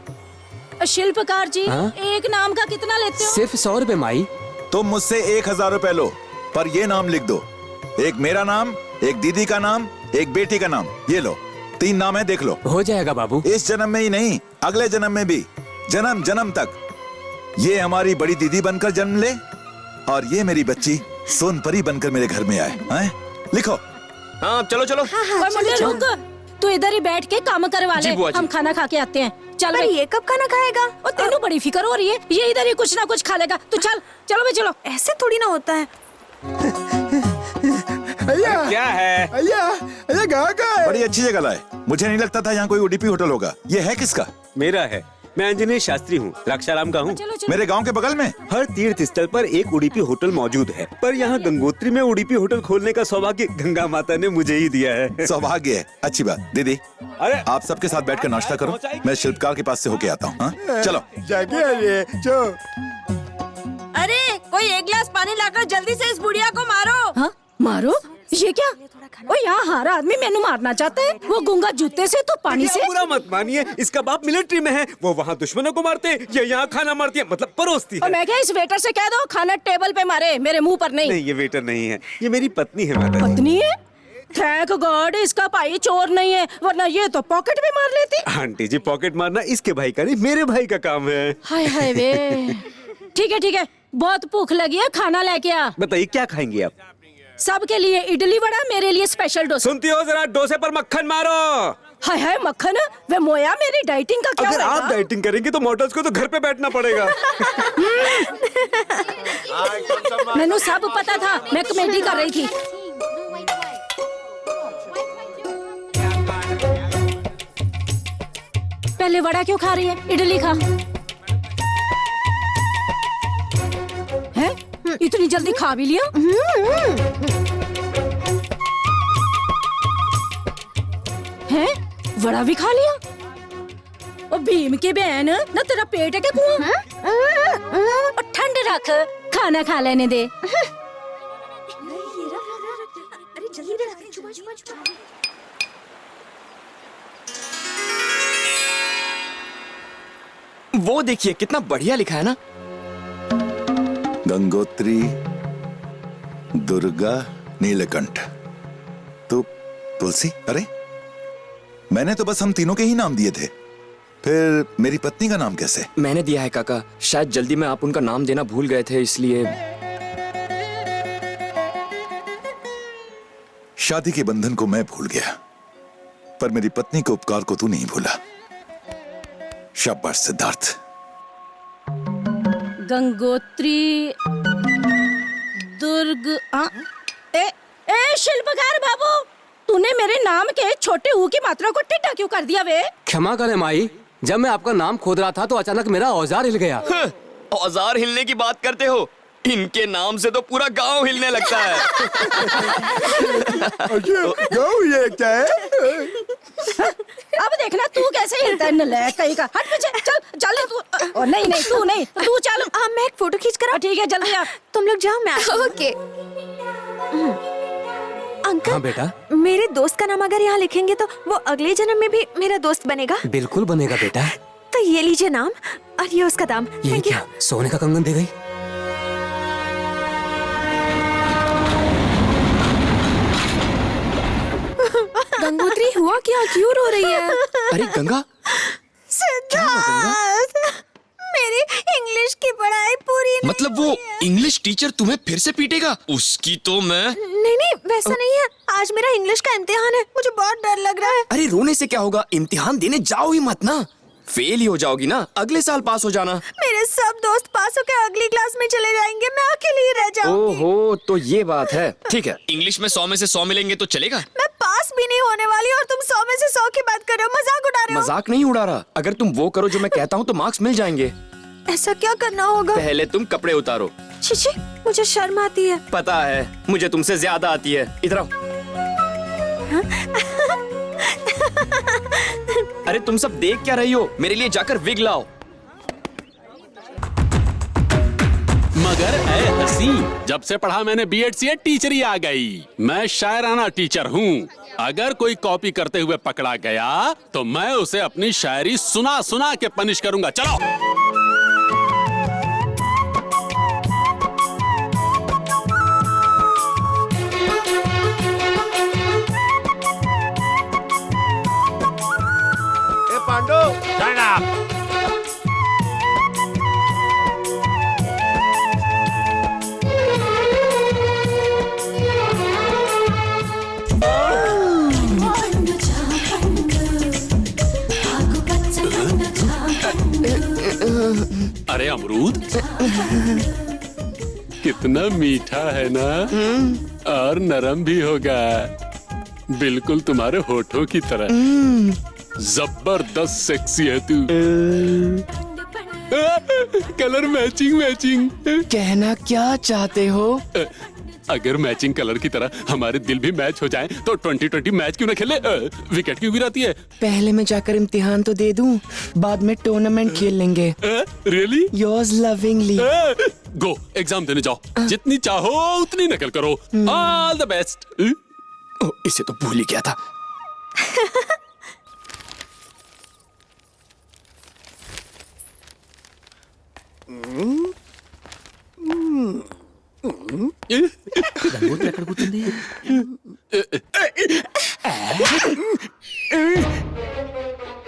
शिल्पकार जी, हाँ? एक नाम का कितना लेते हो? सिर्फ 100 रुपए माई। तुम मुझसे 1000 रुपए लो, पर ये नाम लिख दो। एक मेरा नाम, एक दीदी का नाम, एक बेटी का नाम। ये लो, 3 नाम है, देख लो। हो जाएगा बाबू। इस जन्म में ही नहीं, अगले जन्म में भी, जन्म जन्म तक। ये हमारी बड़ी दीदी बनकर जन्म ले और ये मेरी बच्ची सोनपरी बनकर मेरे घर में आए। हैं? लिखो। हाँ चलो चलो। और मुझे रुक, तू इधर ही बैठ के काम करवा ले, हम खाना खा के आते हैं। चल पर ये कब खाना खाएगा? और तेनू बड़ी फिक्र हो रही है, ये इधर ही कुछ ना कुछ खा लेगा। तू चल, चलो भाई चलो। ऐसे थोड़ी ना होता है। क्या है? अय्या कहाँ का है? बड़ी अच्छी जगह लाए। मुझे नहीं लगता था यहाँ कोई उडुपी होटल होगा। ये है किसका? मेरा है। मैं अंजनी शास्त्री हूँ, द्राक्षाराम का हूँ। मेरे गांव के बगल में हर तीर्थ स्थल पर एक उडुपी होटल मौजूद है, पर यहाँ गंगोत्री में उडुपी होटल खोलने का सौभाग्य गंगा माता ने मुझे ही दिया है। सौभाग्य है, अच्छी बात। दीदी, अरे आप सबके साथ बैठकर नाश्ता करो, मैं शिल्पकार के पास से होके आता हूँ। चलो। अरे कोई एक गिलास पानी लाकर जल्दी से इस बुढ़िया को मारो। हाँ? मारो? ये क्या? ओ यहाँ हर आदमी मैनू मारना चाहता है। वो गूंगा जूते से तो पानी से। बुरा मत मानिए, इसका बाप मिलिट्री में है, वो वहाँ दुश्मनों को मारते हैं, ये यहाँ खाना मारती है, मतलब परोसती है। और मैं क्या इस वेटर से कह दो खाना टेबल पे मारे, मेरे मुंह पर नहीं। नहीं, ये वेटर नहीं है, ये मेरी पत्नी है। माता जी। पत्नी है? थैंक गॉड इसका भाई चोर नहीं है, वरना ये तो पॉकेट भी मार लेती। आंटी जी, पॉकेट मारना इसके भाई का नहीं, मेरे भाई का काम है। हाय हाय वे। ठीक है, बहुत भूख लगी है, खाना लेके आ। बताइए क्या खाएंगे आप? सबके लिए इडली वड़ा, मेरे लिए स्पेशल डोसा। सुनती हो, जरा डोसे पर मक्खन मारो। हाय हाय मक्खन, वे मोया मेरी डाइटिंग का क्या अगर होगा? आप डाइटिंग करेंगे तो मॉडल्स को तो घर पे बैठना पड़ेगा। मैंने सब पता था, मैं कॉमेडी कर रही थी। पहले वड़ा क्यों खा रही है? इडली खा। है? इतनी जल्दी खा भी लिया? है? वड़ा भी खा लिया? और भीम की बहन ना, तेरा पेट है क्या कुआं? और ठंड रख, खाना खा लेने दे। वो देखिए कितना बढ़िया लिखा है ना। गंगोत्री, दुर्गा, नीलकंठ। तो तुलसी? अरे मैंने तो बस हम तीनों के ही नाम दिए थे, फिर मेरी पत्नी का नाम कैसे? मैंने दिया है काका, शायद जल्दी में आप उनका नाम देना भूल गए थे, इसलिए। शादी के बंधन को मैं भूल गया, पर मेरी पत्नी के उपकार को तू नहीं भूला। शाबाश सिद्धार्थ। गंगोत्री, दुर्ग। ए शिल्पकार बाबू, तूने मेरे नाम के छोटे ऊ की मात्रा को टिड्डा क्यों कर दिया वे? क्षमा करें माई, जब मैं आपका नाम खोद रहा था तो अचानक मेरा औजार हिल गया। औजार हिलने की बात करते हो? इनके नाम से तो पूरा गांव हिलने लगता है। गांव ये क्या है? अब देखना तू कैसे हिलता है, नलायक कहीं का। हट पीछे, चल तू। और नहीं तू नहीं, तू चल। मैं एक फोटो खींच कर। ठीक है, जल्दी आ। तुम लोग जाओ, मैं ओके। अंकल। हाँ बेटा। मेरे दोस्त का नाम अगर यहाँ लिखेंगे तो वो अगले जन्म में भी मेरा दोस्त बनेगा। बिल्कुल बनेगा बेटा। तो ये लीजिए नाम और ये उसका दाम। ये क्या, सोने का कंगन दे गई? गंगोत्री, हुआ क्या? क्यों रो रही है? अरे गंगा, सिद्धार्थ, मेरी इंग्लिश की पढ़ाई पूरी नहीं। मतलब वो इंग्लिश टीचर तुम्हें फिर से पीटेगा? उसकी तो मैं। नहीं, वैसा नहीं है। आज मेरा इंग्लिश का इम्तिहान है, मुझे बहुत डर लग रहा है। अरे रोने से क्या होगा, इम्तिहान देने जाओ ही मत ना। फेल ही हो जाओगी ना, अगले साल पास हो जाना। मेरे सब दोस्त पास होकर अगली क्लास में चले जाएंगे, मैं अकेली ही रह जाऊंगी। ओहो, तो ये बात है। ठीक है, इंग्लिश में 100 में से 100 मिलेंगे तो चलेगा? मैं पास भी नहीं होने वाली और तुम 100 में से 100 की बात कर रहे हो, मजाक उड़ा रहे हो। मजाक नहीं उड़ा रहा, अगर तुम वो करो जो मैं कहता हूँ तो मार्क्स मिल जाएंगे। ऐसा क्या करना होगा? पहले तुम कपड़े उतारो। छी, मुझे शर्म आती है। पता है, मुझे तुमसे ज्यादा आती है। इधर आओ। अरे तुम सब देख क्या रही हो? मेरे लिए जाकर विग लाओ। मगर ऐ हसी, जब से पढ़ा मैंने बीएड से टीचर आ गई। मैं शायराना टीचर हूँ। अगर कोई कॉपी करते हुए पकड़ा गया तो मैं उसे अपनी शायरी सुना सुना के पनिश करूंगा। चलो। Pandu, stand up. अरे अमरूद, कितना मीठा है ना, और नरम भी होगा, बिल्कुल तुम्हारे होठों की तरह। जबरदस्त सेक्सी है तू। Colour matching matching. कहना क्या चाहते हो? अगर मैचिंग कलर की तरह हमारे दिल भी मैच हो जाएं, तो 2020 मैच क्यों ना खेले? विकेट क्यों गिराती है? पहले मैं जाकर इम्तिहान तो दे दूं, बाद में टूर्नामेंट खेल लेंगे। Really? Yours lovingly. Go exam देने जाओ, जितनी चाहो उतनी नकल करो। All the best. इसे तो भूल ही गया था।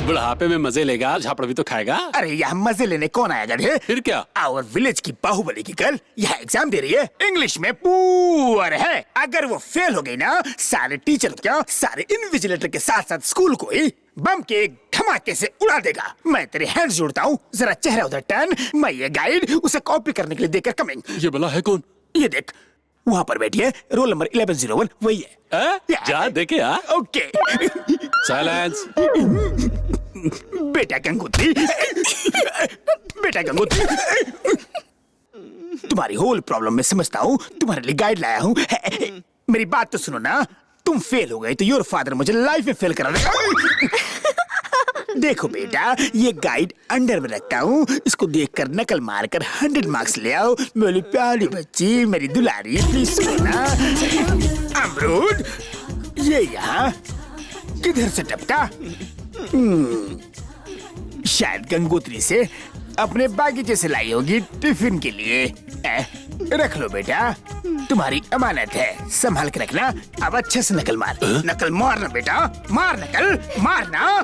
बुढ़ापे में मजे लेगा, झापड़ भी तो खाएगा। अरे यहाँ मजे लेने कौन आया गधे? फिर क्या? आवर विलेज की बाहुबली की गर्ल यहाँ एग्जाम दे रही है, इंग्लिश में पुअर है। अगर वो फेल हो गई ना, सारे टीचर क्या, सारे इन्विजिलेटर के साथ साथ स्कूल को ही बम के एक धमाके से उड़ा देगा। मैं तेरे हैंड्स जोड़ता हूँ, जरा चेहरा उधर टर्न। मैं ये गाइड उसे कॉपी करने के लिए देकर कमिंग। ये भला है कौन? ये देख, वहाँ पर बैठी है, रोल नंबर 1101, वही है। जा देखे। ओके। साइलेंस। बेटा गंगोत्री, बेटा गंगोत्री, तुम्हारी होल प्रॉब्लम मैं समझता हूँ, तुम्हारे लिए गाइड लाया हूँ। मेरी बात तो सुनो ना, तुम फेल हो गए तो योर फादर मुझे लाइफ में फेल करा देगा। देखो बेटा, ये गाइड अंडर में रखता हूँ, इसको देखकर नकल मारकर 100 मार्क्स ले आओ। मेरी प्यारी बच्ची, मेरी दुलारी, प्लीज सुनो ना। अमरूद, ये यहाँ किधर से टपका? शायद गंगोत्री से अपने बागीचे से लाई होगी टिफिन के लिए। रख लो बेटा, तुम्हारी अमानत है, संभाल के रखना। अब अच्छे से नकल मार। नकल मारना बेटा, मार नकल, मारना।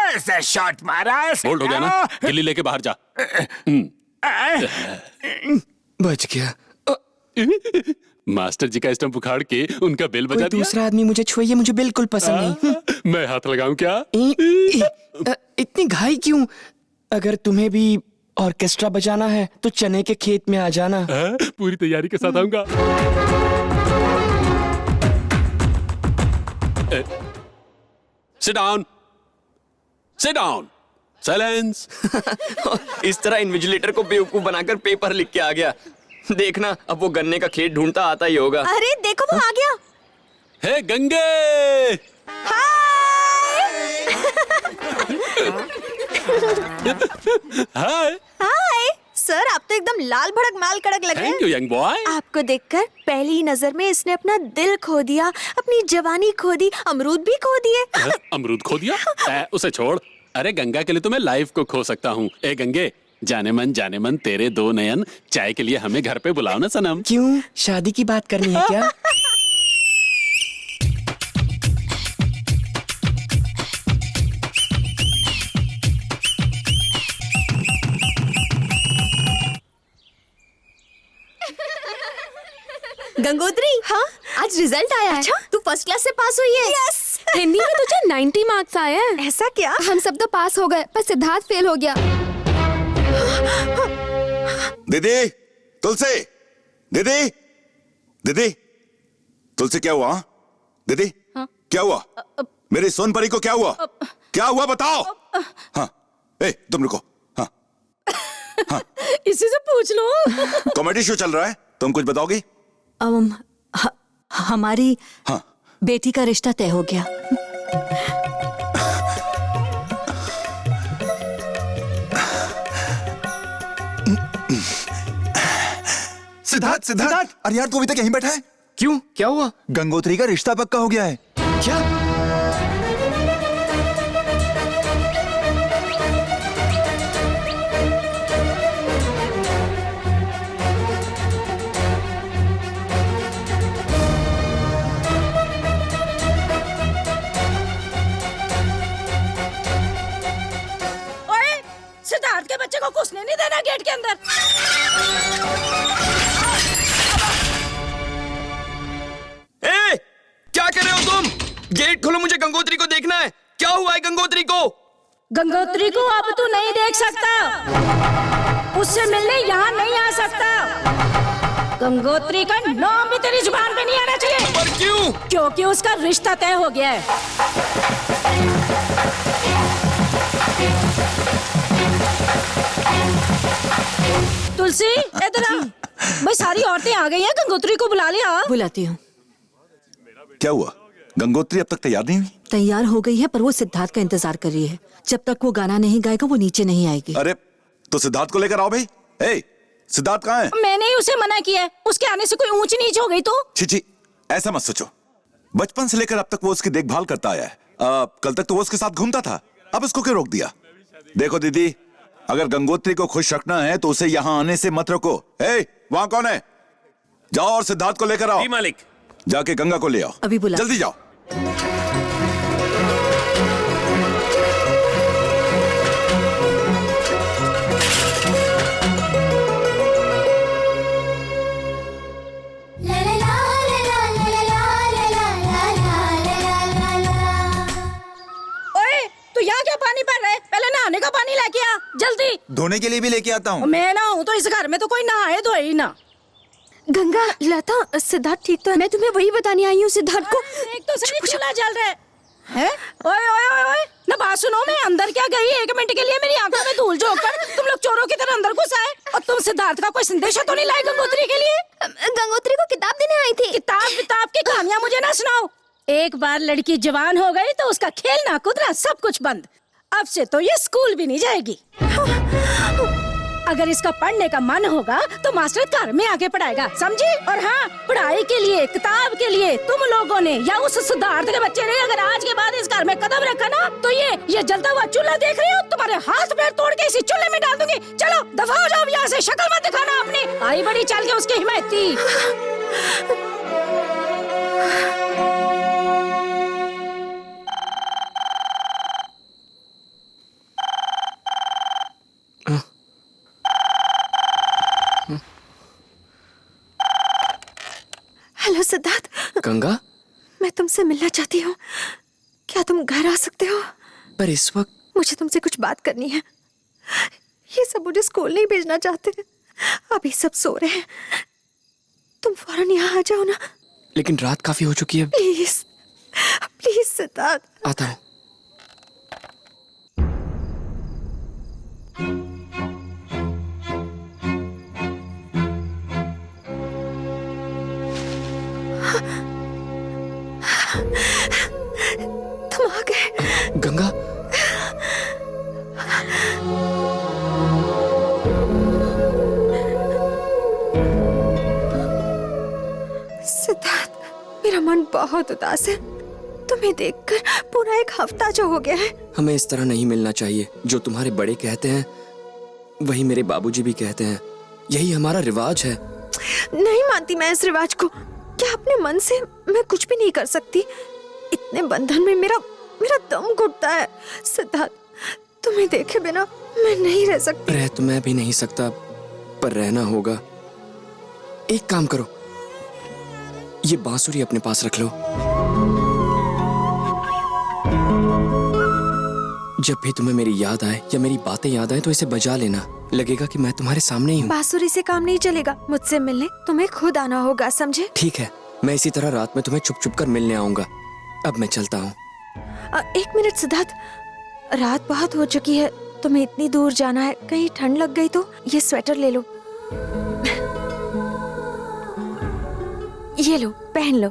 ऐसा शॉट मारा। बोल्ड हो गया ना, गिल्ली लेके बाहर जा। बच गया। मास्टर जी का स्टंप उखाड़ के उनका बेल बजा दिया। दूसरा आदमी मुझे छुए, मुझे बिल्कुल पसंद नहीं। मैं हाथ लगाऊं क्या? इतनी घाई क्यों? अगर तुम्हें भी ऑर्केस्ट्रा बजाना है तो चने के खेत में आ जाना। पूरी तैयारी के साथ आऊंगा। Sit down, sit down, silence. इस तरह इन्विजिलेटर को बेवकूफ बनाकर पेपर लिख के आ गया। देखना, अब वो गन्ने का खेत ढूंढता आता ही होगा। अरे देखो, वो आ गया। हे गंगे। हाय। हाय सर, आप तो एकदम लाल भड़क माल कड़क लग रहे हैं। Thank you young boy. आपको देखकर पहली ही नजर में इसने अपना दिल खो दिया, अपनी जवानी खो दी, अमरूद भी खो दिए। अमरूद खो दिया? उसे छोड़। अरे गंगा के लिए तो मैं लाइफ को खो सकता हूँ। ए गंगे, जाने मन तेरे दो नयन, चाय के लिए हमें घर पे बुलाओ ना सनम। क्यों, शादी की बात करनी है क्या? गंगोत्री, हाँ आज रिजल्ट आया है। अच्छा? तू फर्स्ट क्लास से पास हुई है। यस। हिंदी में तुझे 90 मार्क्स आए हैं। ऐसा क्या? हम सब तो पास हो गए, पर सिद्धार्थ फेल हो गया। दीदी, तुलसी, दीदी, दीदी, तुलसी क्या हुआ? दीदी, क्या हुआ? मेरी सोनपरी को क्या हुआ? क्या हुआ बताओ? हाँ, तुम रुको। हाँ, हाँ। इसी से पूछ लो। कॉमेडी शो चल रहा है, तुम कुछ बताओगी? हमारी बेटी का रिश्ता तय हो गया। सिद्धार्थ सिद्धार्थ, अरे यार तू अभी तक यहीं बैठा है? क्यों, क्या हुआ? गंगोत्री का रिश्ता पक्का हो गया है। क्या? ओए, सिद्धार्थ के बच्चे को घुसने नहीं देना गेट के अंदर। ए, क्या कर रहे हो तुम? गेट खोलो, मुझे गंगोत्री को देखना है। क्या हुआ है गंगोत्री को? गंगोत्री को अब तू नहीं देख सकता, उससे मिलने यहाँ नहीं आ सकता। गंगोत्री का नाम भी तेरी जुबान पे नहीं आना चाहिए। पर क्यों? क्योंकि उसका रिश्ता तय हो गया है। तुलसी इधर आ। भाई सारी औरतें आ गई हैं, गंगोत्री को बुला लिया। बुलाती हूँ। क्या हुआ? गंगोत्री अब तक तैयार नहीं हुई? तैयार हो गई है, पर वो सिद्धार्थ का इंतजार कर रही है। जब तक वो गाना नहीं गाएगा वो नीचे नहीं आएगी। अरे तो सिद्धार्थ को लेकर आओ भाई। ए, सिद्धार्थ कहाँ है? मैंने ही उसे मना किया है, उसके आने से कोई ऊंच नीच हो गई तो। छी, ऐसा मत सोचो। बचपन से लेकर अब तक वो उसकी देखभाल करता आया है। कल तक तो वो उसके साथ घूमता था, अब उसको क्यों रोक दिया? देखो दीदी, अगर गंगोत्री को खुश रखना है तो उसे यहाँ आने से मत रोको। वहाँ कौन है? जाओ और सिद्धार्थ को लेकर आओ। मालिक। जाके गंगा को ले आओ। अभी बुला। जल्दी जाओ। ओए, तू यहाँ क्या पानी भर रहा है? पहले नहाने का पानी लेके आ, जल्दी। धोने के लिए भी लेके आता हूँ। मैं ना हूँ तो इस घर में तो कोई नहाए धोए ही ना। गंगा, लता, सिद्धार्थ ठीक तो है? मैं तुम्हें वही बताने आई हूँ सिद्धार्थ को। एक तो सही चूल्हा जल रहा है। ओए ओए ओए ओए, ना बात सुनो, मैं अंदर क्या गई 1 मिनट के लिए मेरी आंखों में धूल झोंककर तुम लोग चोरों की तरह अंदर घुस आए। और तुम सिद्धार्थ का कोई संदेशा तो नहीं लाए गंगोत्री के लिए? गंगोत्री को किताब देने आई थी। किताब की कहानियां मुझे ना सुनाओ। एक बार लड़की जवान हो गई तो उसका खेलना कूदना सब कुछ बंद। अब से तो ये स्कूल भी नहीं जाएगी। अगर इसका पढ़ने का मन होगा तो मास्टर घर में आके पढ़ाएगा, समझी? और हाँ, पढ़ाई के लिए, किताब के लिए तुम लोगों ने या उस सिद्धार्थ के बच्चे ने अगर आज के बाद इस घर में कदम रखा ना तो ये जलता हुआ चूल्हा देख रही हो, तुम्हारे हाथ पैर तोड़ के इसी चूल्हे में डाल दूंगी। चलो दफा हो जाओ यहाँ से, शक्ल मत दिखाना अपनी। आई बड़ी चाल के उसकी हिमायती। हेलो सिद्धार्थ। गंगा, मैं तुमसे मिलना चाहती हूँ, क्या तुम घर आ सकते हो? पर इस वक्त मुझे तुमसे कुछ बात करनी है। ये सब मुझे स्कूल नहीं भेजना चाहते, अभी सब सो रहे हैं। तुम फौरन यहाँ आ जाओ ना। लेकिन रात काफी हो चुकी है। Please please Siddharth. आता हूँ। तुम आ गए। गंगा, सिद्धार्थ, मेरा मन बहुत उदास है। तुम्हें देखकर पूरा 1 हफ्ता जो हो गया है। हमें इस तरह नहीं मिलना चाहिए। जो तुम्हारे बड़े कहते हैं वही मेरे बाबूजी भी कहते हैं। यही हमारा रिवाज है। नहीं मानती मैं इस रिवाज को। क्या अपने मन से मैं कुछ भी नहीं कर सकती? इतने बंधन में मेरा दम घुटता है। सिद्धार्थ, तुम्हें देखे बिना मैं नहीं रह सकती। रह तो मैं भी नहीं सकता, पर रहना होगा। एक काम करो, ये बांसुरी अपने पास रख लो। जब भी तुम्हें मेरी याद आए या मेरी बातें याद आए तो इसे बजा लेना। लगेगा कि मैं तुम्हारे सामने ही हूँ। बांसुरी से काम नहीं चलेगा। मुझसे मिलने तुम्हें खुद आना होगा, समझे? ठीक है, मैं इसी तरह रात में तुम्हें छुप छुप कर मिलने आऊंगा। अब मैं चलता हूँ। 1 मिनट सिद्धार्थ, रात बहुत हो चुकी है, तुम्हें इतनी दूर जाना है, कहीं ठंड लग गई तो ये स्वेटर ले लो। ये लो, पहन लो।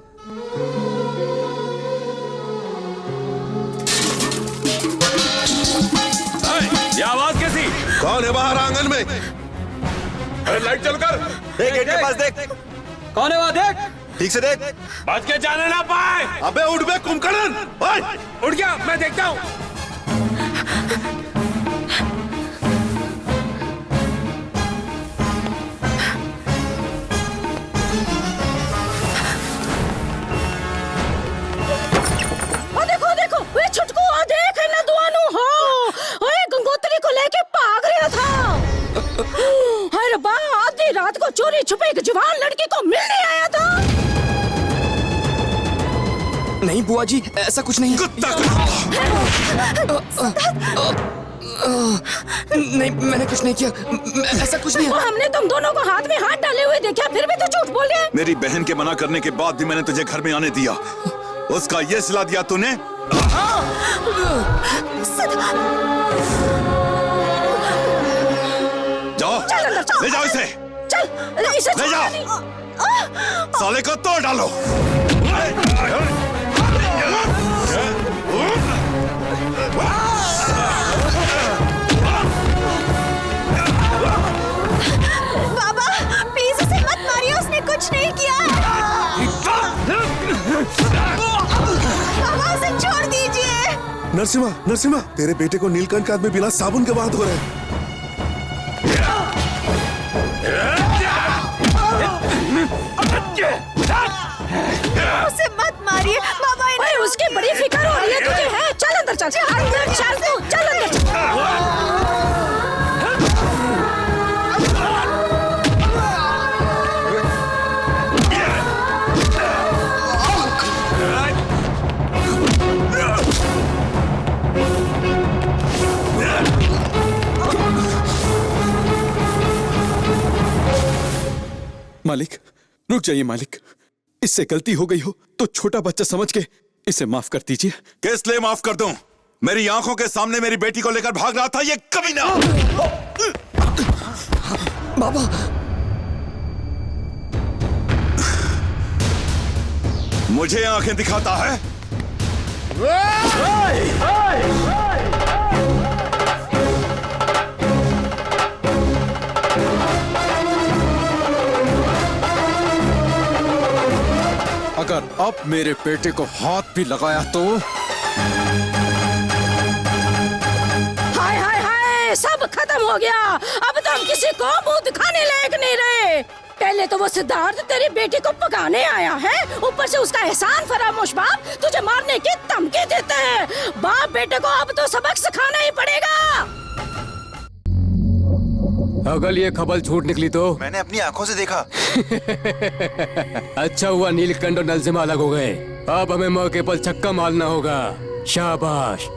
ये आवाज कैसी? कौन है बाहर आंगन में? अरे लाइट चल कर। देख गेट के पास देख। कौन है वहाँ? देख ठीक से देख। बच के जाने ना पाए। अबे उठ बे कुंभकर्ण। उठ गया, मैं देखता हूँ। देखो देखो वे छुटकू आ देख ना दुआनु हो। ओए गंगोत्री को लेके भाग रहा था। अरे बा आधी रात को चोरी छुपे एक जवान लड़की को मिलने आया था। नहीं बुआ जी, ऐसा कुछ नहीं। नहीं, मैंने कुछ नहीं किया। ऐसा कुछ नहीं। हमने तुम दोनों को हाथ में हाथ डाले हुए देखा, फिर भी तो झूठ बोल रहे। मेरी बहन के मना करने के बाद भी मैंने तुझे घर में आने दिया। उसका ये सिला दिया तूने? जाओ, ले जाओ इसे। चल, इसे ले जाओ। साले को तोड़ डालो। बाबा प्लीज उसे मत मारिए, उसने कुछ नहीं किया। बाबा उसे छोड़ दीजिए। नरसिम्हा, नरसिम्हा, तेरे बेटे को नीलकंठ का आदमी बिना साबुन के बात हो रहे हैं। उसे मत मारिए बाबा। ओए उसकी बड़ी फिक्र हो रही है तुझे, है? चल अंदर चल, अंदर चल तू, चल अंदर चल। मालिक रुक जाइए मालिक, इससे गलती हो गई हो तो छोटा बच्चा समझ के इसे माफ कर दीजिए। किस लिए माफ कर दूं? मेरी आंखों के सामने मेरी बेटी को लेकर भाग रहा था ये कमीना। बाबा मुझे आंखें दिखाता है? अगर अब मेरे बेटे को हाथ भी लगाया तो हाय हाय हाय, सब खत्म हो गया। अब तो हम किसी को मुंह दिखाने लायक नहीं रहे। पहले तो वो सिद्धार्थ तेरी बेटी को पकाने आया है, ऊपर से उसका एहसान फरामोश बाप तुझे मारने की धमकी देते हैं। बाप बेटे को अब तो सबक सिखाना ही पड़ेगा। अगर ये खबर छूट निकली तो? मैंने अपनी आंखों से देखा। अच्छा हुआ नीलकंठ और नरसिम्हा अलग हो गए। अब हमें मौके पर छक्का मारना होगा। शाबाश।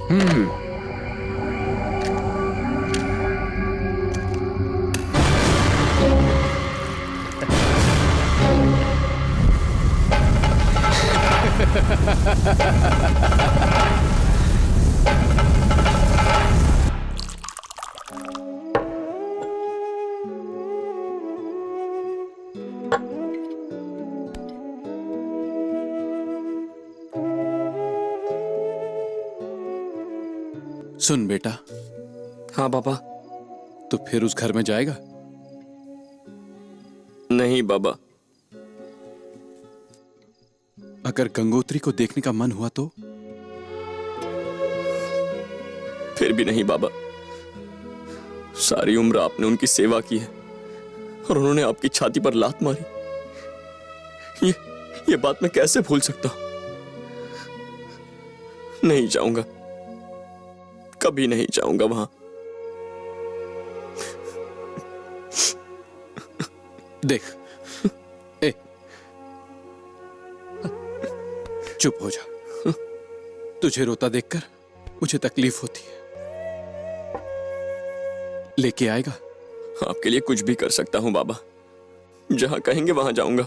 सुन बेटा। हाँ पापा। तो फिर उस घर में जाएगा? नहीं बाबा। अगर गंगोत्री को देखने का मन हुआ तो? फिर भी नहीं बाबा। सारी उम्र आपने उनकी सेवा की है और उन्होंने आपकी छाती पर लात मारी। ये बात मैं कैसे भूल सकता हूं? नहीं जाऊंगा, कभी नहीं जाऊंगा वहां। देख, ए, चुप हो जा। तुझे रोता देखकर मुझे तकलीफ होती है। लेके आएगा? आपके लिए कुछ भी कर सकता हूं बाबा। जहां कहेंगे वहां जाऊंगा।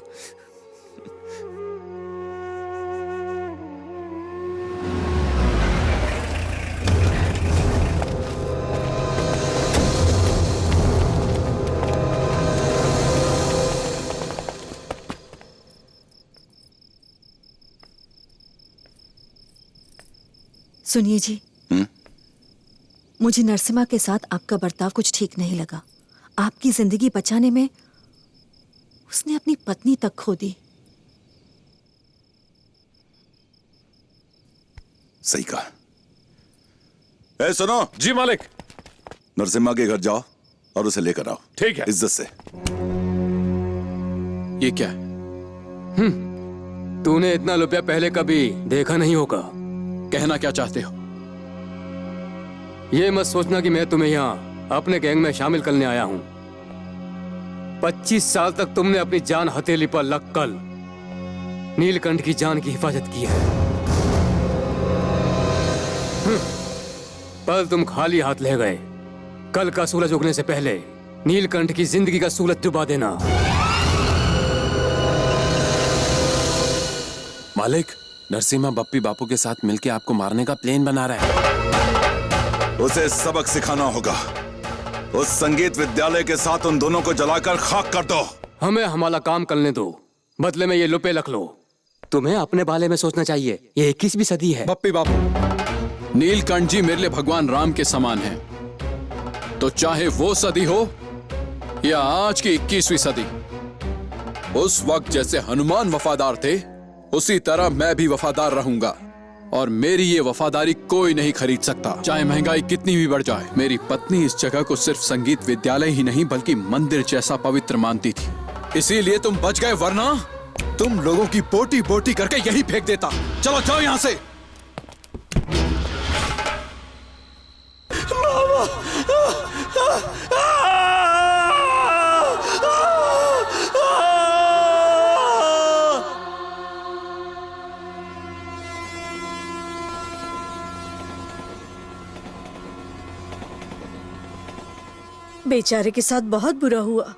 सुनिए जी, मुझे नरसिम्हा के साथ आपका बर्ताव कुछ ठीक नहीं लगा। आपकी जिंदगी बचाने में उसने अपनी पत्नी तक खो दी। सही कहा। सुनो जी मालिक। नरसिम्हा के घर जाओ और उसे लेकर आओ। ठीक है। इज्जत से। ये क्या है? तूने इतना रुपया पहले कभी देखा नहीं होगा। कहना क्या चाहते हो? ये मत सोचना कि मैं तुम्हें यहाँ अपने गैंग में शामिल करने आया हूँ। 25 साल तक तुमने अपनी जान हथेली पर लगकर नीलकंठ की जान की हिफाजत की है, पर तुम खाली हाथ ले गए। कल का सूरज उगने से पहले नीलकंठ की जिंदगी का सूरज डुबा देना। मालिक, नरसिम्हा बप्पी बापू के साथ मिलके आपको मारने का प्लान बना रहा है। उसे सबक सिखाना होगा। उस संगीत विद्यालय के साथ उन दोनों को जलाकर खाक कर दो। हमें हमारा काम करने दो, बदले में ये लुपे रख लो। तुम्हें अपने बारे में सोचना चाहिए, ये 21वीं सदी है। बप्पी बापू, नीलकंठ जी मेरे लिए भगवान राम के समान हैं। तो चाहे वो सदी हो या आज की 21वीं सदी, उस वक्त जैसे हनुमान वफादार थे उसी तरह मैं भी वफादार रहूंगा। और मेरी ये वफादारी कोई नहीं खरीद सकता, चाहे महंगाई कितनी भी बढ़ जाए। मेरी पत्नी इस जगह को सिर्फ संगीत विद्यालय ही नहीं बल्कि मंदिर जैसा पवित्र मानती थी। इसीलिए तुम बच गए, वरना तुम लोगों की बोटी बोटी करके यही फेंक देता। चलो जाओ यहां से। बेचारे के साथ बहुत बुरा हुआ।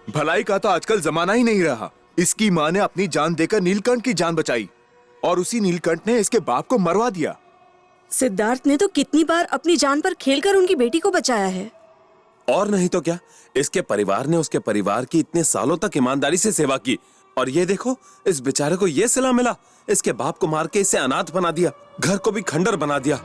भलाई का तो आजकल जमाना ही नहीं रहा। इसकी माँ ने अपनी जान देकर नीलकंठ की जान बचाई और उसी नीलकंठ ने इसके बाप को मरवा दिया। सिद्धार्थ ने तो कितनी बार अपनी जान पर खेलकर उनकी बेटी को बचाया है। और नहीं तो क्या, इसके परिवार ने उसके परिवार की इतने सालों तक ईमानदारी से सेवा की, और ये देखो इस बेचारे को ये सिला मिला। इसके बाप को मार के इसे अनाथ बना दिया, घर को भी खंडर बना दिया।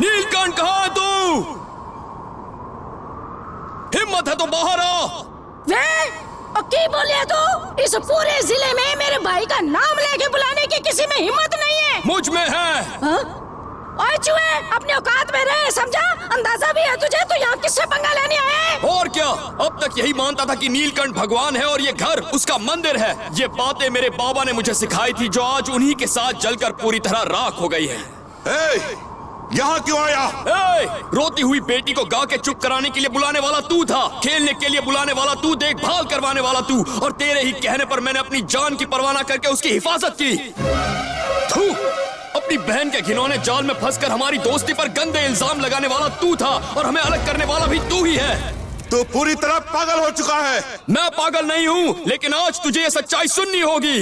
नीलकंठ कहाँ है तू? हिम्मत है तो बाहर आ। वे की बोलिया तू? इस पूरे जिले में मेरे भाई का नाम लेके बुलाने की किसी में हिम्मत नहीं है। मुझ में है। ओए चूहे, अपने औकात में रहे, समझा? अंदाजा भी है तुझे तो यहाँ किससे पंगा लेने आए? और क्या, अब तक यही मानता था कि नीलकंठ भगवान है और ये घर उसका मंदिर है। ये बातें मेरे बाबा ने मुझे सिखाई थी, जो आज उन्हीं के साथ जलकर पूरी तरह राख हो गई है। यहाँ क्यों आया? रोती हुई बेटी को गा के चुप कराने के लिए बुलाने वाला तू था, खेलने के लिए बुलाने वाला तू, देखभाल करवाने वाला तू, और तेरे ही कहने पर मैंने अपनी जान की परवाह न करके उसकी हिफाजत की। थू, अपनी बहन के घिनौने जाल में फंसकर हमारी दोस्ती पर गंदे इल्जाम लगाने वाला तू था, और हमें अलग करने वाला भी तू ही है। तू पूरी तरह पागल हो चुका है। मैं पागल नहीं हूँ, लेकिन आज तुझे ये सच्चाई सुननी होगी।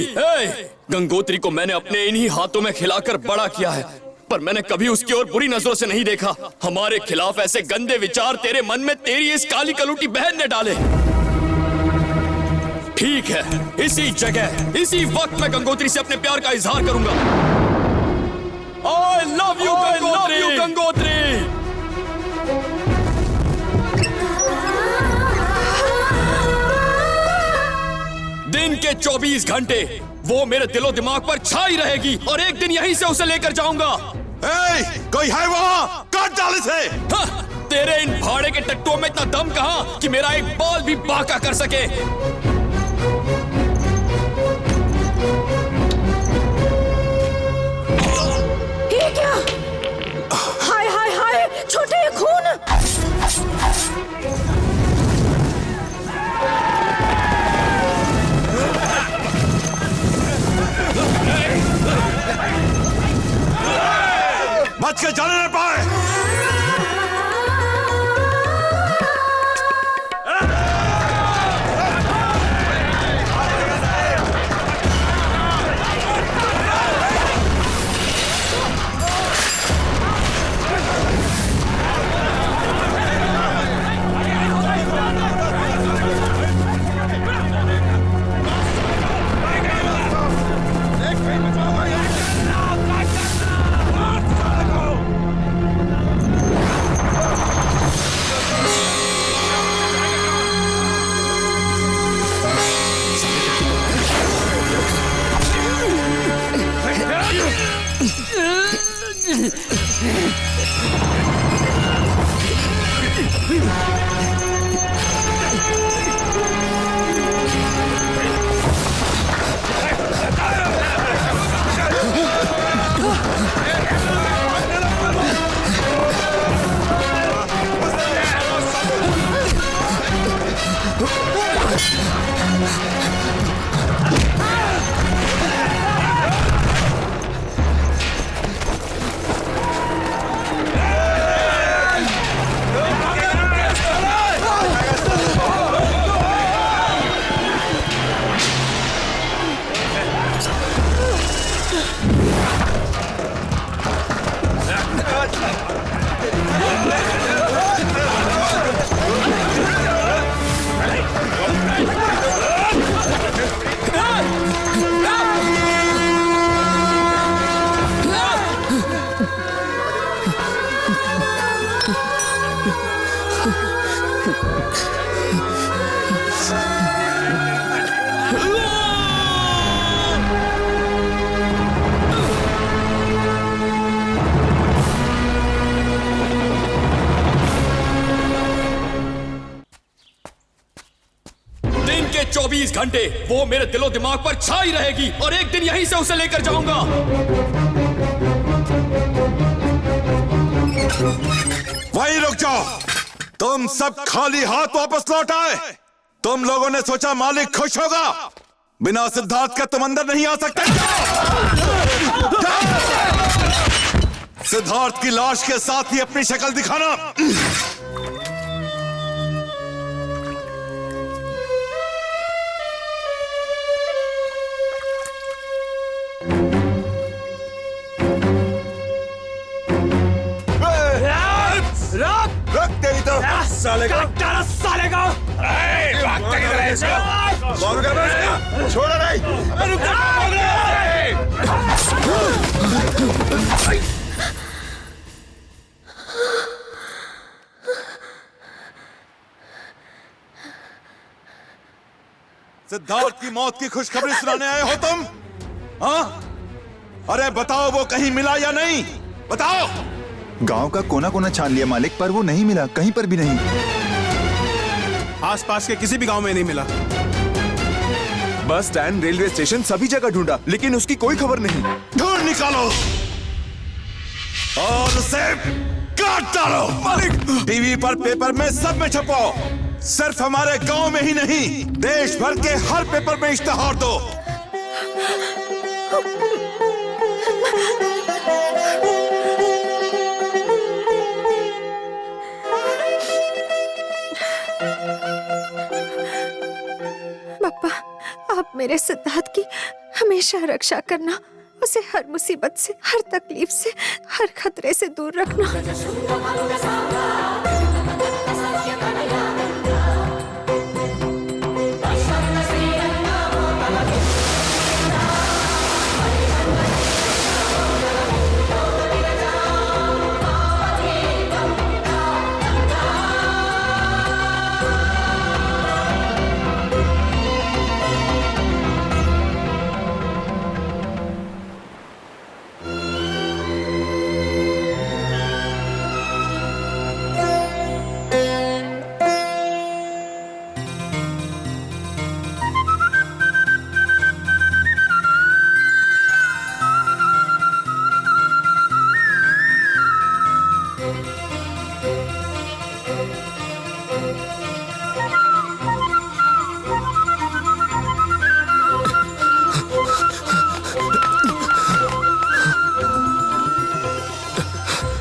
गंगोत्री को मैंने अपने इन्हीं हाथों में खिलाकर बड़ा किया है, पर मैंने कभी उसकी ओर बुरी नजरों से नहीं देखा। हमारे खिलाफ ऐसे गंदे विचार तेरे मन में तेरी इस काली कलूटी बहन ने डाले। ठीक है, इसी जगह इसी वक्त मैं गंगोत्री से अपने प्यार का इजहार करूंगा। I love you Gangotri. दिन के 24 घंटे वो मेरे दिलो दिमाग पर छाई रहेगी और एक दिन यहीं से उसे लेकर जाऊंगा। कोई है वहाँ? काट डाल इसे। तेरे इन भाड़े के टट्टुओं में इतना दम कहां कि मेरा एक बाल भी बांका कर सके। ये क्या? हाय हाय हाय, छोटे खून। बच के जाने न पाए। दिन के 24 घंटे वो मेरे दिलो दिमाग पर छाई रहेगी और एक दिन यहीं से उसे लेकर जाऊंगा। वहीं रुक जाओ। तुम सब खाली हाथ वापस लौट आए। तुम लोगों ने सोचा मालिक खुश होगा। बिना सिद्धार्थ के तुम अंदर नहीं आ सकते। सिद्धार्थ की लाश के साथ ही अपनी शक्ल दिखाना। रख तेरी तो सालेगा सालेगा छोड़ा नहीं। सिद्धार्थ की मौत की खुशखबरी सुनाने आए हो तुम? हाँ? अरे बताओ वो कहीं मिला या नहीं? बताओ। गांव का कोना कोना छान लिया मालिक, पर वो नहीं मिला, कहीं पर भी नहीं। आसपास के किसी भी गांव में नहीं मिला। बस स्टैंड, रेलवे स्टेशन, सभी जगह ढूंढा, लेकिन उसकी कोई खबर नहीं। ढूंढ निकालो और उसे काट डालो। मालिक, टीवी पर, पेपर में, सब में छपो। सिर्फ हमारे गांव में ही नहीं, देश भर के हर पेपर में इश्तिहार दो। पापा, आप मेरे सिद्धार्थ की हमेशा रक्षा करना, उसे हर मुसीबत से, हर तकलीफ से, हर खतरे से दूर रखना।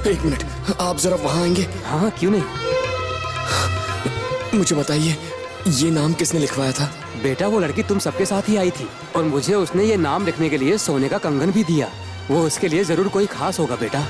एक मिनट, आप जरा वहां आएंगे? हाँ, क्यों नहीं। मुझे बताइए, ये नाम किसने लिखवाया था? बेटा, वो लड़की तुम सबके साथ ही आई थी और मुझे उसने ये नाम लिखने के लिए सोने का कंगन भी दिया। वो उसके लिए जरूर कोई खास होगा बेटा।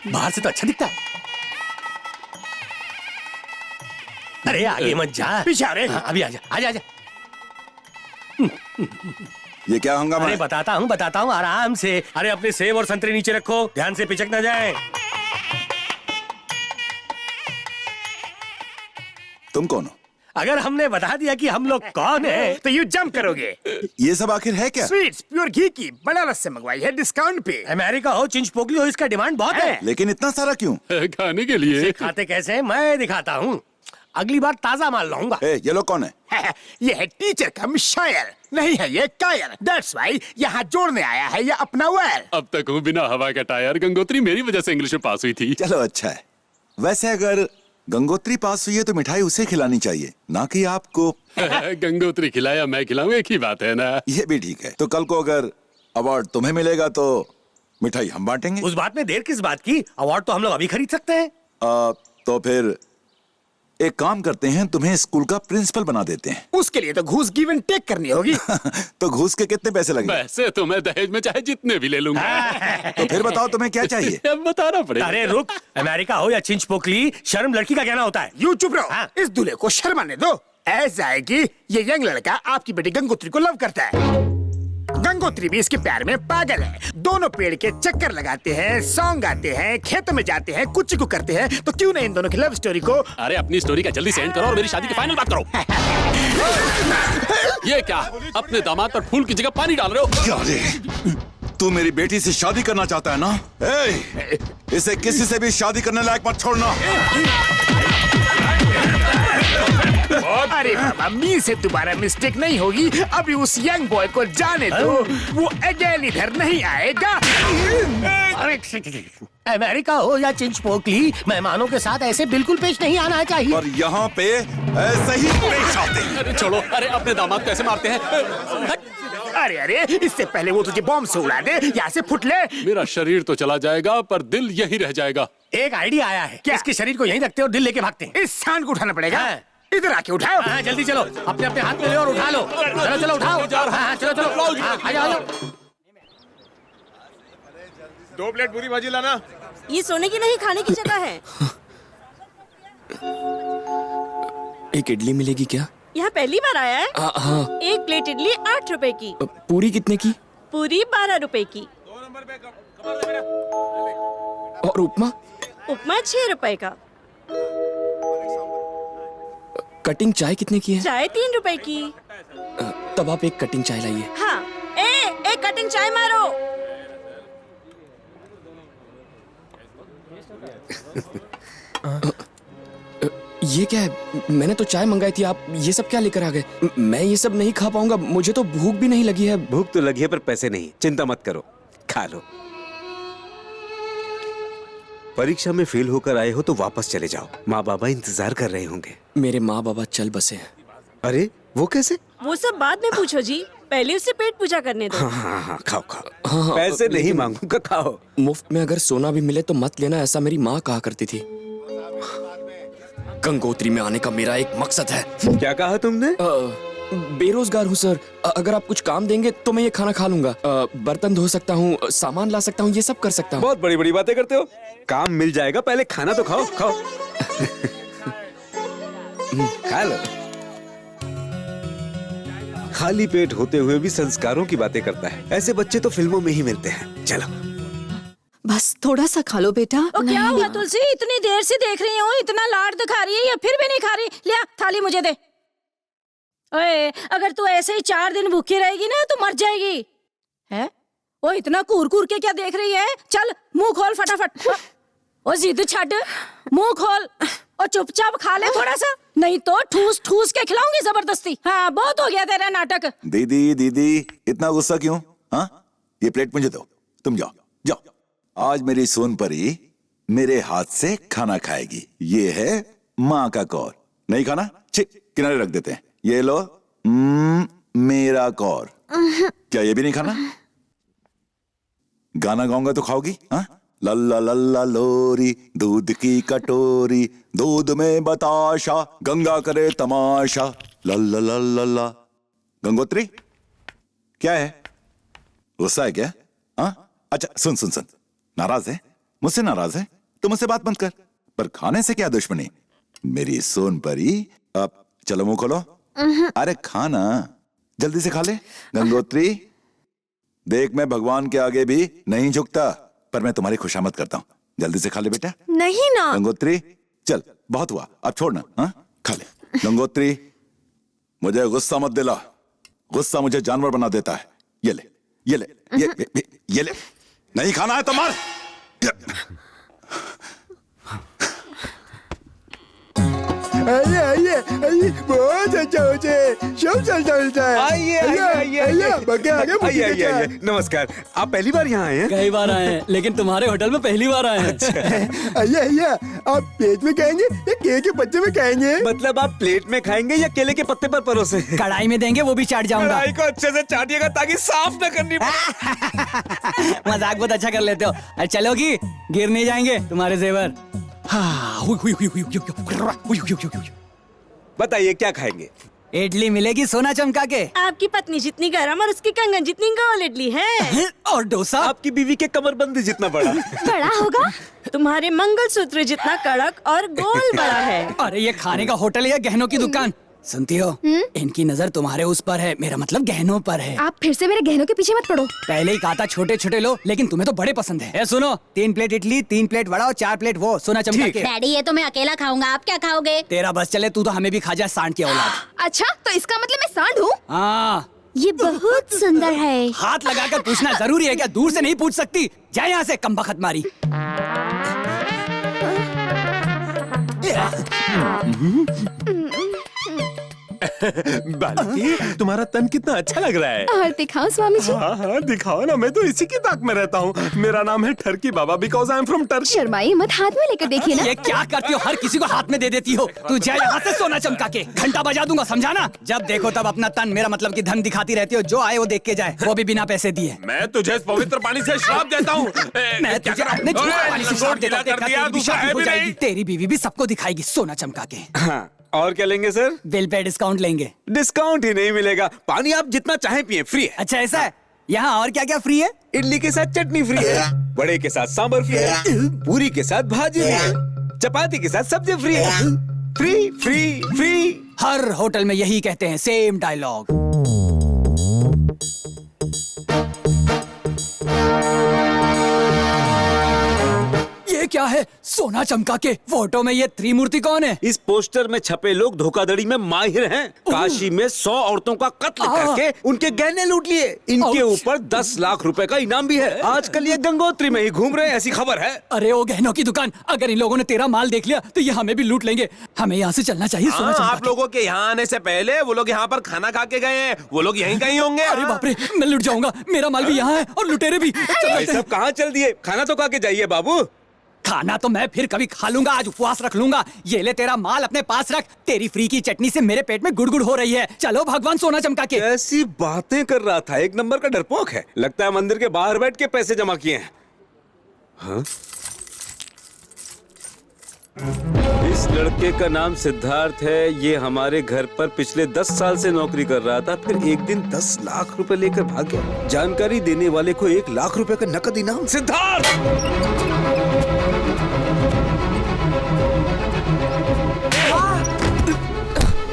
बाहर से तो अच्छा दिखता है। अरे आगे मत जा, पीछे आ रे। अभी आजा, आजा आजा। ये क्या हंगामा? अरे बताता हूँ आराम से। अरे अपने सेब और संतरे नीचे रखो, ध्यान से पिचक ना जाए। तुम कौन हो? अगर हमने बता दिया कि हम लोग कौन हैं, तो यू जंप करोगे। ये सब आखिर है क्या? स्वीट्स प्योर घी की बनारस से मंगवाई है, डिस्काउंट पे। अमेरिका हो, चिंचपोकली हो, इसका डिमांड बहुत है। लेकिन इतना सारा क्यों? खाने के लिए। खाते कैसे हैं मैं दिखाता हूँ। अगली बार ताजा माल लाऊंगा। ये लोग कौन है? ये है टीचर कम शायर, नहीं है ये कायर। दैट्स व्हाई यहाँ जोड़ने आया है ये अपना वेल। अब तक हूँ बिना हवा का टायर। गंगोत्री मेरी वजह से इंग्लिश में पास हुई थी। चलो अच्छा है। वैसे अगर गंगोत्री पास हुई है तो मिठाई उसे खिलानी चाहिए, ना कि आपको। गंगोत्री खिलाया मैं खिलाऊं, एक ही बात है ना। ये भी ठीक है। तो कल को अगर अवार्ड तुम्हें मिलेगा तो मिठाई हम बांटेंगे। उस बात में देर किस बात की? अवार्ड तो हम लोग अभी खरीद सकते हैं। तो फिर एक काम करते हैं, तुम्हें स्कूल का प्रिंसिपल बना देते हैं। उसके लिए तो घूस गिव एंड टेक करनी होगी। तो घूस के कितने पैसे लगेंगे? पैसे तो मैं दहेज में चाहे जितने भी ले लूंगा। तो फिर बताओ तुम्हें क्या चाहिए? अब बताना पड़ेगा। अरे रुक, अमेरिका हो या चिंचपोकली, शर्म लड़की का कहना होता है। यू चुप रहो। इस दूल्हे को शर्माने दो। ऐसा है कि ये यंग लड़का आपकी बेटी गंगोत्री को लव करता है। गंगोत्री भी इसके प्यार में पागल है। दोनों पेड़ के चक्कर लगाते हैं, सॉन्ग गाते हैं, खेतों में जाते हैं, कुछ को करते हैं। तो क्यों नहीं इन दोनों की लव स्टोरी को। अरे अपनी स्टोरी का जल्दी से एंड करो और मेरी शादी की फाइनल बात करो। ये क्या, अपने दामाद पर फूल की जगह पानी डाल रहे हो? क्या रे, तू मेरी बेटी से शादी करना चाहता है ना? इसे किसी से भी शादी करने लायक मत छोड़ना। अरे बाबा, मी से दोबारा मिस्टेक नहीं होगी। अभी उस यंग बॉय को जाने दो, वो अगेन इधर नहीं आएगा। अरे अमेरिका हो या चिंचपोकली, मेहमानों के साथ ऐसे बिल्कुल पेश नहीं आना चाहिए। और यहाँ पे ऐसे ही पेश आते हैं। अरे छोड़ो, अरे अपने दामाद कैसे मारते हैं? अरे अरे, इससे पहले वो तुझे बॉम्ब से उड़ा दे, यहाँ से फुट ले। मेरा शरीर तो चला जाएगा पर दिल यही रह जाएगा। एक आइडिया आया है। क्या? इसके शरीर को यहीं रखते और दिल लेके भागते हैं। इस सांड को उठाना पड़ेगा। इधर आके उठाओ। हाँ, जल्दी चलो, अपने अपने हाथ में ले और उठा लो। चलो चलो उठाओ। हाँ, चलो चलो, आ जाओ। 2 प्लेट पूरी भाजी लाना। ये सोने की नहीं, खाने की जगह है। एक इडली मिलेगी क्या? यहाँ पहली बार आया है? हाँ। एक प्लेट इडली 8 रुपए की। पूरी कितने की? पूरी 12 रुपए की। और उपमा? उपमा 6 रुपए का। कटिंग चाय कितने की है? चाय 3 रुपए की। तब आप एक कटिंग चाय लाइए। हाँ। एक कटिंग चाय मारो। ये क्या है? मैंने तो चाय मंगाई थी, आप ये सब क्या लेकर आ गए? मैं ये सब नहीं खा पाऊंगा, मुझे तो भूख भी नहीं लगी है। भूख तो लगी है पर पैसे नहीं, चिंता मत करो, खा लो। परीक्षा में फेल होकर आए हो तो वापस चले जाओ, माँ बाबा इंतजार कर रहे होंगे। मेरे माँ बाबा चल बसे हैं। अरे वो कैसे? वो सब बाद में पूछो जी, पहले उससे पेट पूजा करने दो। हाँ, खाओ खाओ। पैसे नहीं मांगूंगा, खाओ। मुफ्त में अगर सोना भी मिले तो मत लेना, ऐसा मेरी माँ कहा करती थी। गंगोत्री में आने का मेरा एक मकसद है। क्या कहा तुमने? बेरोजगार हूँ सर, अगर आप कुछ काम देंगे तो मैं ये खाना खा लूंगा। बर्तन धो सकता हूँ, सामान ला सकता हूँ, ये सब कर सकता हूँ। बहुत बड़ी बड़ी बातें करते हो। काम मिल जाएगा, पहले खाना तो खाओ। खाओ। खा लो। खाली पेट होते हुए भी संस्कारों की बातें करता है। ऐसे बच्चे तो फिल्मों में ही मिलते हैं। चलो बस थोड़ा सा खा लो बेटा। क्या हुआ तुलसी, इतनी देर से देख रही हूँ, इतना लाड दिखा रही है या फिर भी नहीं खा रही? ले थाली मुझे दे। ओए, अगर तू ऐसे ही 4 दिन भूखी रहेगी ना तो मर जाएगी। है वो इतना कूर कूर के क्या देख रही है? चल मुंह खोल फटाफट। ओ जिद छड़, मुंह खोल और चुपचाप खा ले थोड़ा सा, नहीं तो ठूस ठूस के खिलाऊंगी जबरदस्ती। हाँ, बहुत हो गया तेरा नाटक। दीदी दीदी इतना गुस्सा क्यों? हाँ, ये प्लेट मुझे दो, तुम जाओ जाओ। आज मेरी सोनपरी मेरे हाथ से खाना खाएगी। ये है माँ का कौर। नहीं खाना? किनारे रख देते हैं। ये लो मेरा कौर। क्या ये भी नहीं खाना? गाना गाऊंगा तो खाओगी? हाँ, लल्ला लल्ला लोरी, दूध की कटोरी, दूध में बताशा, गंगा करे तमाशा, लल्ला लल्ला ला। गंगोत्री क्या है? गुस्सा है क्या? हाँ, अच्छा सुन सुन सुन, नाराज है मुझसे? नाराज है तो मुझसे बात मत कर, पर खाने से क्या दुश्मनी? मेरी सोनपरी, अब चलो मुंह खोलो। अरे खाना जल्दी से खा ले। गंगोत्री देख, मैं भगवान के आगे भी नहीं झुकता, पर मैं तुम्हारी खुशामद करता हूँ। जल्दी से खा ले बेटा। नहीं ना गंगोत्री, चल बहुत हुआ, अब छोड़ना। हाँ, खा ले। गंगोत्री मुझे गुस्सा मत दिला, गुस्सा मुझे जानवर बना देता है। ये ले ये ले ये ले। नहीं खाना है तो मर। आइए आइए आइए, बहुत अच्छा हो जाए, सब चलता है। आइए आइए आइए। नमस्कार, आप पहली बार यहाँ आए हैं? कई बार आए हैं, लेकिन तुम्हारे होटल में पहली बार आए हैं। आइए आइए, आप प्लेट में खाएंगे या केले के पत्ते में खाएंगे? मतलब आप प्लेट में खाएंगे या केले के पत्ते पर परोसे? कढ़ाई में देंगे, वो भी चाट जाऊंगा। कढ़ाई को अच्छे से चाटिएगा ताकि साफ न करनी पड़े। मजाक बहुत अच्छा कर लेते हो। अरे चलोगी, गिर नहीं जाएंगे तुम्हारे जेवर। बताइए क्या खाएंगे? इडली मिलेगी सोना चमका के। आपकी पत्नी जितनी गर्म और उसकी कंगन जितनी गोल इडली है। और डोसा आपकी बीवी के कमरबंद जितना बड़ा। बड़ा होगा? तुम्हारे मंगलसूत्र जितना कड़क और गोल बड़ा है। अरे ये खाने का होटल या गहनों की दुकान? सुनती हो, इनकी नजर तुम्हारे उस पर है, मेरा मतलब गहनों पर है। आप फिर से मेरे गहनों के पीछे मत पड़ो। पहले ही कहा था छोटे छोटे लो, लेकिन तुम्हें तो बड़े पसंद है। सुनो, 3 प्लेट इडली, 3 प्लेट वड़ा और 4 प्लेट वो सोना चमका के। डैडी ये तो मैं अकेला खाऊंगा, आप क्या खाओगे? तेरा बस चले, तू तो हमें भी खा जा, सांड की औलाद। अच्छा, तो इसका मतलब मैं सांड हूँ? हाँ, ये बहुत सुंदर है। हाथ लगाकर पूछना जरूरी है क्या? दूर से नहीं पूछ सकती? जा यहाँ से, कमबख्त मारी। बालिकी, तुम्हारा तन कितना अच्छा लग रहा है। और दिखाओ स्वामी जी। हाँ हाँ दिखाओ ना, मैं तो इसी की ताक में रहता हूँ। मेरा नाम है ठरकी बाबा, because I am from Turkey. शर्माइए मत, हाथ में लेकर देखिए ना। ये क्या करती हो? हर किसी को हाथ में दे देती हो। तू जा यहाँ से, सोना चमका के घंटा बजा दूंगा, समझा ना? जब देखो तब अपना तन, मेरा मतलब कि धन दिखाती रहती हो। जो आए वो देख के जाए, वो भी बिना पैसे दिए। मैं तुझे इस पवित्र पानी से श्राप देता हूँ। मैं तुझे अपने झूठे पानी से श्राप देता हूँ। तेरी बीवी भी सबको दिखाएगी सोना चमका के। हाँ, और क्या लेंगे सर? बिल पे डिस्काउंट लेंगे। डिस्काउंट ही नहीं मिलेगा, पानी आप जितना चाहे पिए, फ्री है। अच्छा ऐसा है? यहाँ और क्या क्या फ्री है? इडली के साथ चटनी फ्री है, बड़े के साथ सांभर फ्री है, पूरी के साथ भाजी फ्री है, चपाती के साथ सब्जी फ्री है। Free free free. हर होटल में यही कहते हैं, सेम डायलॉग। ये क्या है? सोना चमका के फोटो में ये त्रिमूर्ति कौन है? इस पोस्टर में छपे लोग धोखाधड़ी में माहिर हैं। काशी में 100 औरतों का कत्ल करके उनके गहने लूट लिए। इनके ऊपर 10 लाख रुपए का इनाम भी है। आजकल ये गंगोत्री में ही घूम रहे हैं, ऐसी खबर है। अरे वो गहनों की दुकान, अगर इन लोगों ने तेरा माल देख लिया तो ये हमें भी लूट लेंगे। हमें यहाँ से चलना चाहिए। सोना चमका आप लोगों के यहाँ आने से पहले वो लोग यहाँ पर खाना खा के गए हैं। वो लोग यहीं कहीं होंगे। अरे बाप रे, मैं लुट जाऊंगा। मेरा माल भी यहाँ है और लुटेरे भी। सब कहाँ चल दिए? खाना तो खा के जाइए बाबू। खाना तो मैं फिर कभी खा लूंगा, आज उपवास रख लूंगा। ये ले तेरा माल अपने पास रख। तेरी फ्री की चटनी से मेरे पेट में गुड़गुड़ हो रही है। चलो भगवान सोना चमका के। ऐसी बातें कर रहा था, एक नंबर का डरपोक है। लगता है मंदिर के बाहर बैठ के पैसे जमा किए हैं। हाँ? इस लड़के का नाम सिद्धार्थ है। ये हमारे घर पर पिछले 10 साल से नौकरी कर रहा था, फिर एक दिन 10 लाख रुपए लेकर भाग गया। जानकारी देने वाले को 1 लाख रुपए का नकद इनाम। सिद्धार्थ!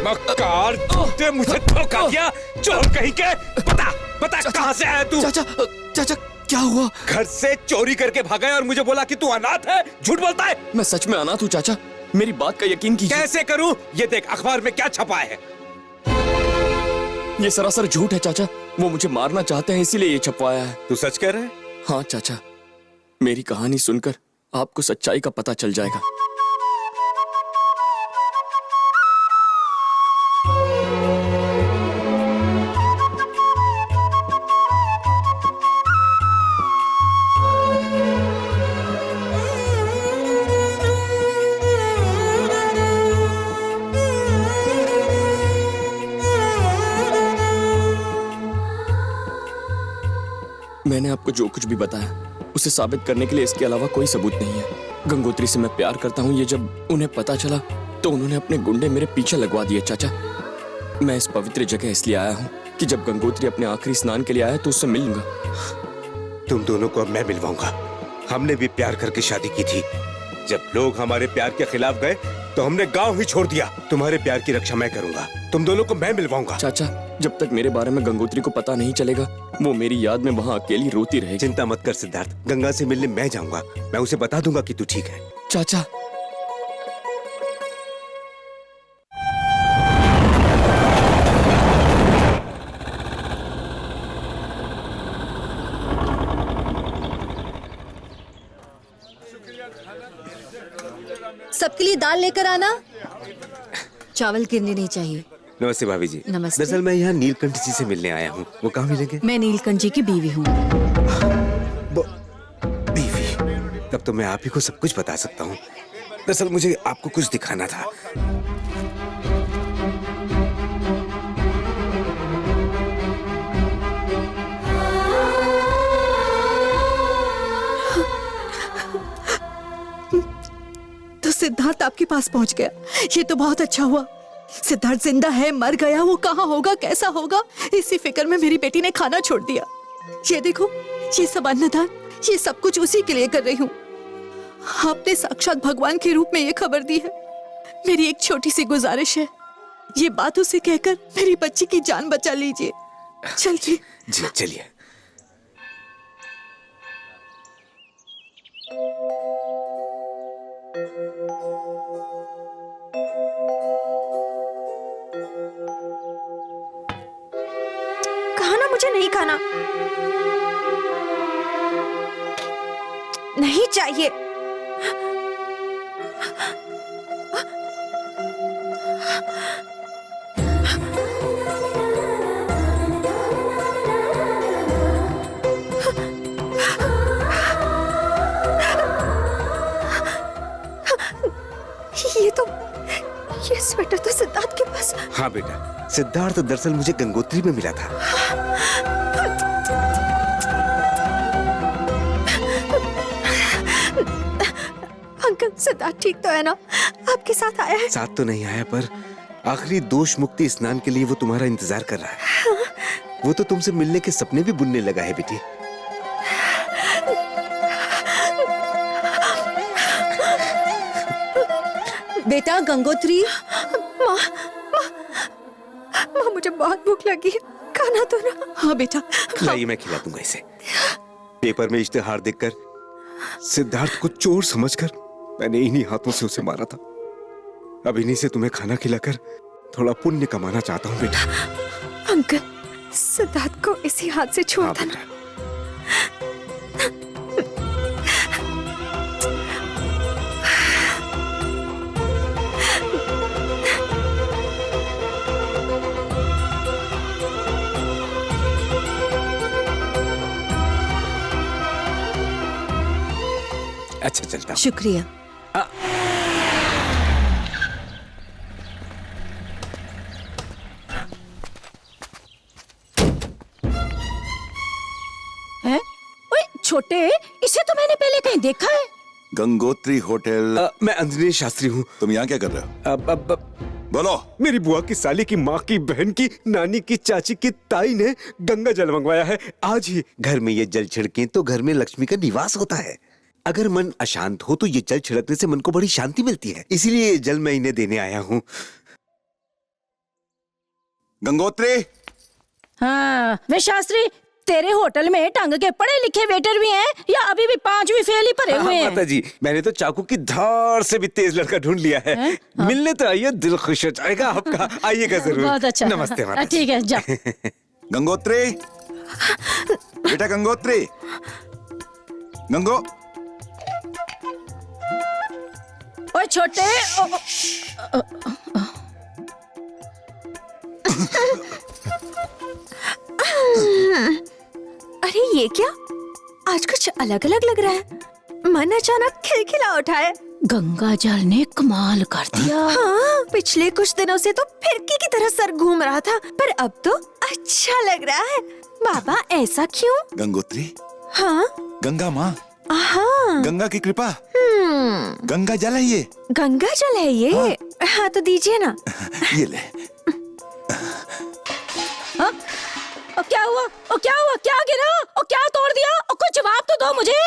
मक्कार, तूने मुझे धोखा दिया। चोर कहीं के। बता कहाँ से आया तू? चाचा क्या हुआ? घर से चोरी करके भागा है और मुझे बोला कि तू अनाथ है। झूठ बोलता है। मैं सच में अनाथ हूँ चाचा, मेरी बात का यकीन कीजिए। कैसे करूं? ये देख अखबार में क्या छपा है। ये सरासर झूठ है चाचा। वो मुझे मारना चाहते हैं, इसीलिए ये छपवाया है। तू सच कह रहा है? हाँ चाचा, मेरी कहानी सुनकर आपको सच्चाई का पता चल जाएगा। मैंने आपको जो कुछ भी बताया उसे साबित करने के लिए इसके अलावा कोई सबूत नहीं है। गंगोत्री से मैं प्यार करता हूँ, ये जब उन्हें पता चला तो उन्होंने अपने गुंडे मेरे पीछे लगवा दिए। चाचा, मैं इस पवित्र जगह इसलिए आया हूँ कि जब गंगोत्री अपने आखिरी स्नान के लिए आया तो उससे मिल लूंगा। तुम दोनों को अब मैं मिलवाऊंगा। हमने भी प्यार करके शादी की थी। जब लोग हमारे प्यार के खिलाफ गए तो हमने गांव ही छोड़ दिया। तुम्हारे प्यार की रक्षा मैं करूंगा। तुम दोनों को मैं मिलवाऊंगा। चाचा, जब तक मेरे बारे में गंगोत्री को पता नहीं चलेगा वो मेरी याद में वहाँ अकेली रोती रहेगी। चिंता मत कर सिद्धार्थ, गंगा से मिलने मैं जाऊंगा। मैं उसे बता दूंगा कि तू ठीक है। चाचा, सबके लिए दाल लेकर आना। चावल गिरने नहीं चाहिए। नमस्ते भाभी जी। नमस्ते। दरअसल मैं यहाँ नीलकंठ जी से मिलने आया हूँ। वो कहाँ मिलेंगे? मैं नीलकंठ जी की बीवी हूँ। बीवी? तब तो मैं आप ही को सब कुछ बता सकता हूँ। दरअसल मुझे आपको कुछ दिखाना था। तो सिद्धार्थ आपके पास पहुंच गया, ये तो बहुत अच्छा हुआ। सिद्धार्थ जिंदा है, मर गया, वो कहाँ होगा, कैसा होगा, इसी फिक्र में मेरी बेटी ने खाना छोड़ दिया। ये देखो, ये सब अन्नदान, ये सब कुछ उसी के लिए कर रही हूँ। आपने साक्षात भगवान के रूप में ये खबर दी है। मेरी एक छोटी सी गुजारिश है, ये बात उसे कहकर मेरी बच्ची की जान बचा लीजिए। चलिए। जी चलिए। खाना मुझे नहीं खाना, नहीं चाहिए। ये स्वेटर तो सिद्धार्थ के पास। हाँ बेटा, सिद्धार्थ दरअसल मुझे गंगोत्री में मिला था। अंकल, सिद्धार्थ ठीक तो है ना? आपके साथ आया है? साथ तो नहीं आया, पर आखिरी दोष मुक्ति स्नान के लिए वो तुम्हारा इंतजार कर रहा है। वो तो तुमसे मिलने के सपने भी बुनने लगा है बेटी। बेटा गंगोत्री। माँ, मुझे बहुत भूख लगी है, खाना तो ना। हाँ बेटा, लाइए मैं खिला दूंगा इसे। पेपर में इश्तिहार देखकर सिद्धार्थ को चोर समझकर मैंने इन्हीं हाथों से उसे मारा था। अब इन्हीं से तुम्हें खाना खिलाकर थोड़ा पुण्य कमाना चाहता हूँ बेटा। अंकल, सिद्धार्थ को इसी हाथ से छोड़ देना। अच्छा चलता हूँ। शुक्रिया। हैं? ओए छोटे, इसे तो मैंने पहले कहीं देखा है। गंगोत्री होटल। मैं अंजनी शास्त्री हूँ। तुम यहाँ क्या कर रहे हो? अब बोलो। मेरी बुआ की साली की माँ की बहन की नानी की चाची की ताई ने गंगा जल मंगवाया है आज ही। घर में ये जल छिड़के तो घर में लक्ष्मी का निवास होता है। अगर मन अशांत हो तो ये जल छिड़कने से मन को बड़ी शांति मिलती है, इसीलिए ये जल मैं इन्हें देने आया हूँ। गंगोत्री। हाँ, वे शास्त्री, तेरे होटल में ढंग के पढ़े लिखे वेटर भी हैं या अभी भी 5वीं फेल ही भरे हुए हैं? माता जी, मैंने तो चाकू की धार से भी तेज लड़का ढूंढ लिया है। हाँ? मिलने तो आइए, दिल खुश हो जाएगा आपका। आइएगा जरूर। बहुत अच्छा। नमस्ते माता जी। ठीक है, जा। गंगोत्री, बेटा गंगोत्री, गंगो। ओए छोटे, अरे ये क्या, आज कुछ अलग अलग लग रहा है। मन अचानक खिलखिला उठा है। गंगा जल ने कमाल कर दिया। हाँ, पिछले कुछ दिनों से तो फिरकी की तरह सर घूम रहा था, पर अब तो अच्छा लग रहा है। बाबा ऐसा क्यों? गंगोत्री। हाँ, गंगा माँ। हाँ, गंगा की कृपा। गंगा जल है ये। गंगा जल है ये। हाँ तो दीजिए ना। ये ले। हाँ? और क्या हुआ? और क्या हुआ? क्या गिरा? और क्या तोड़ दिया? और कुछ जवाब तो दो मुझे।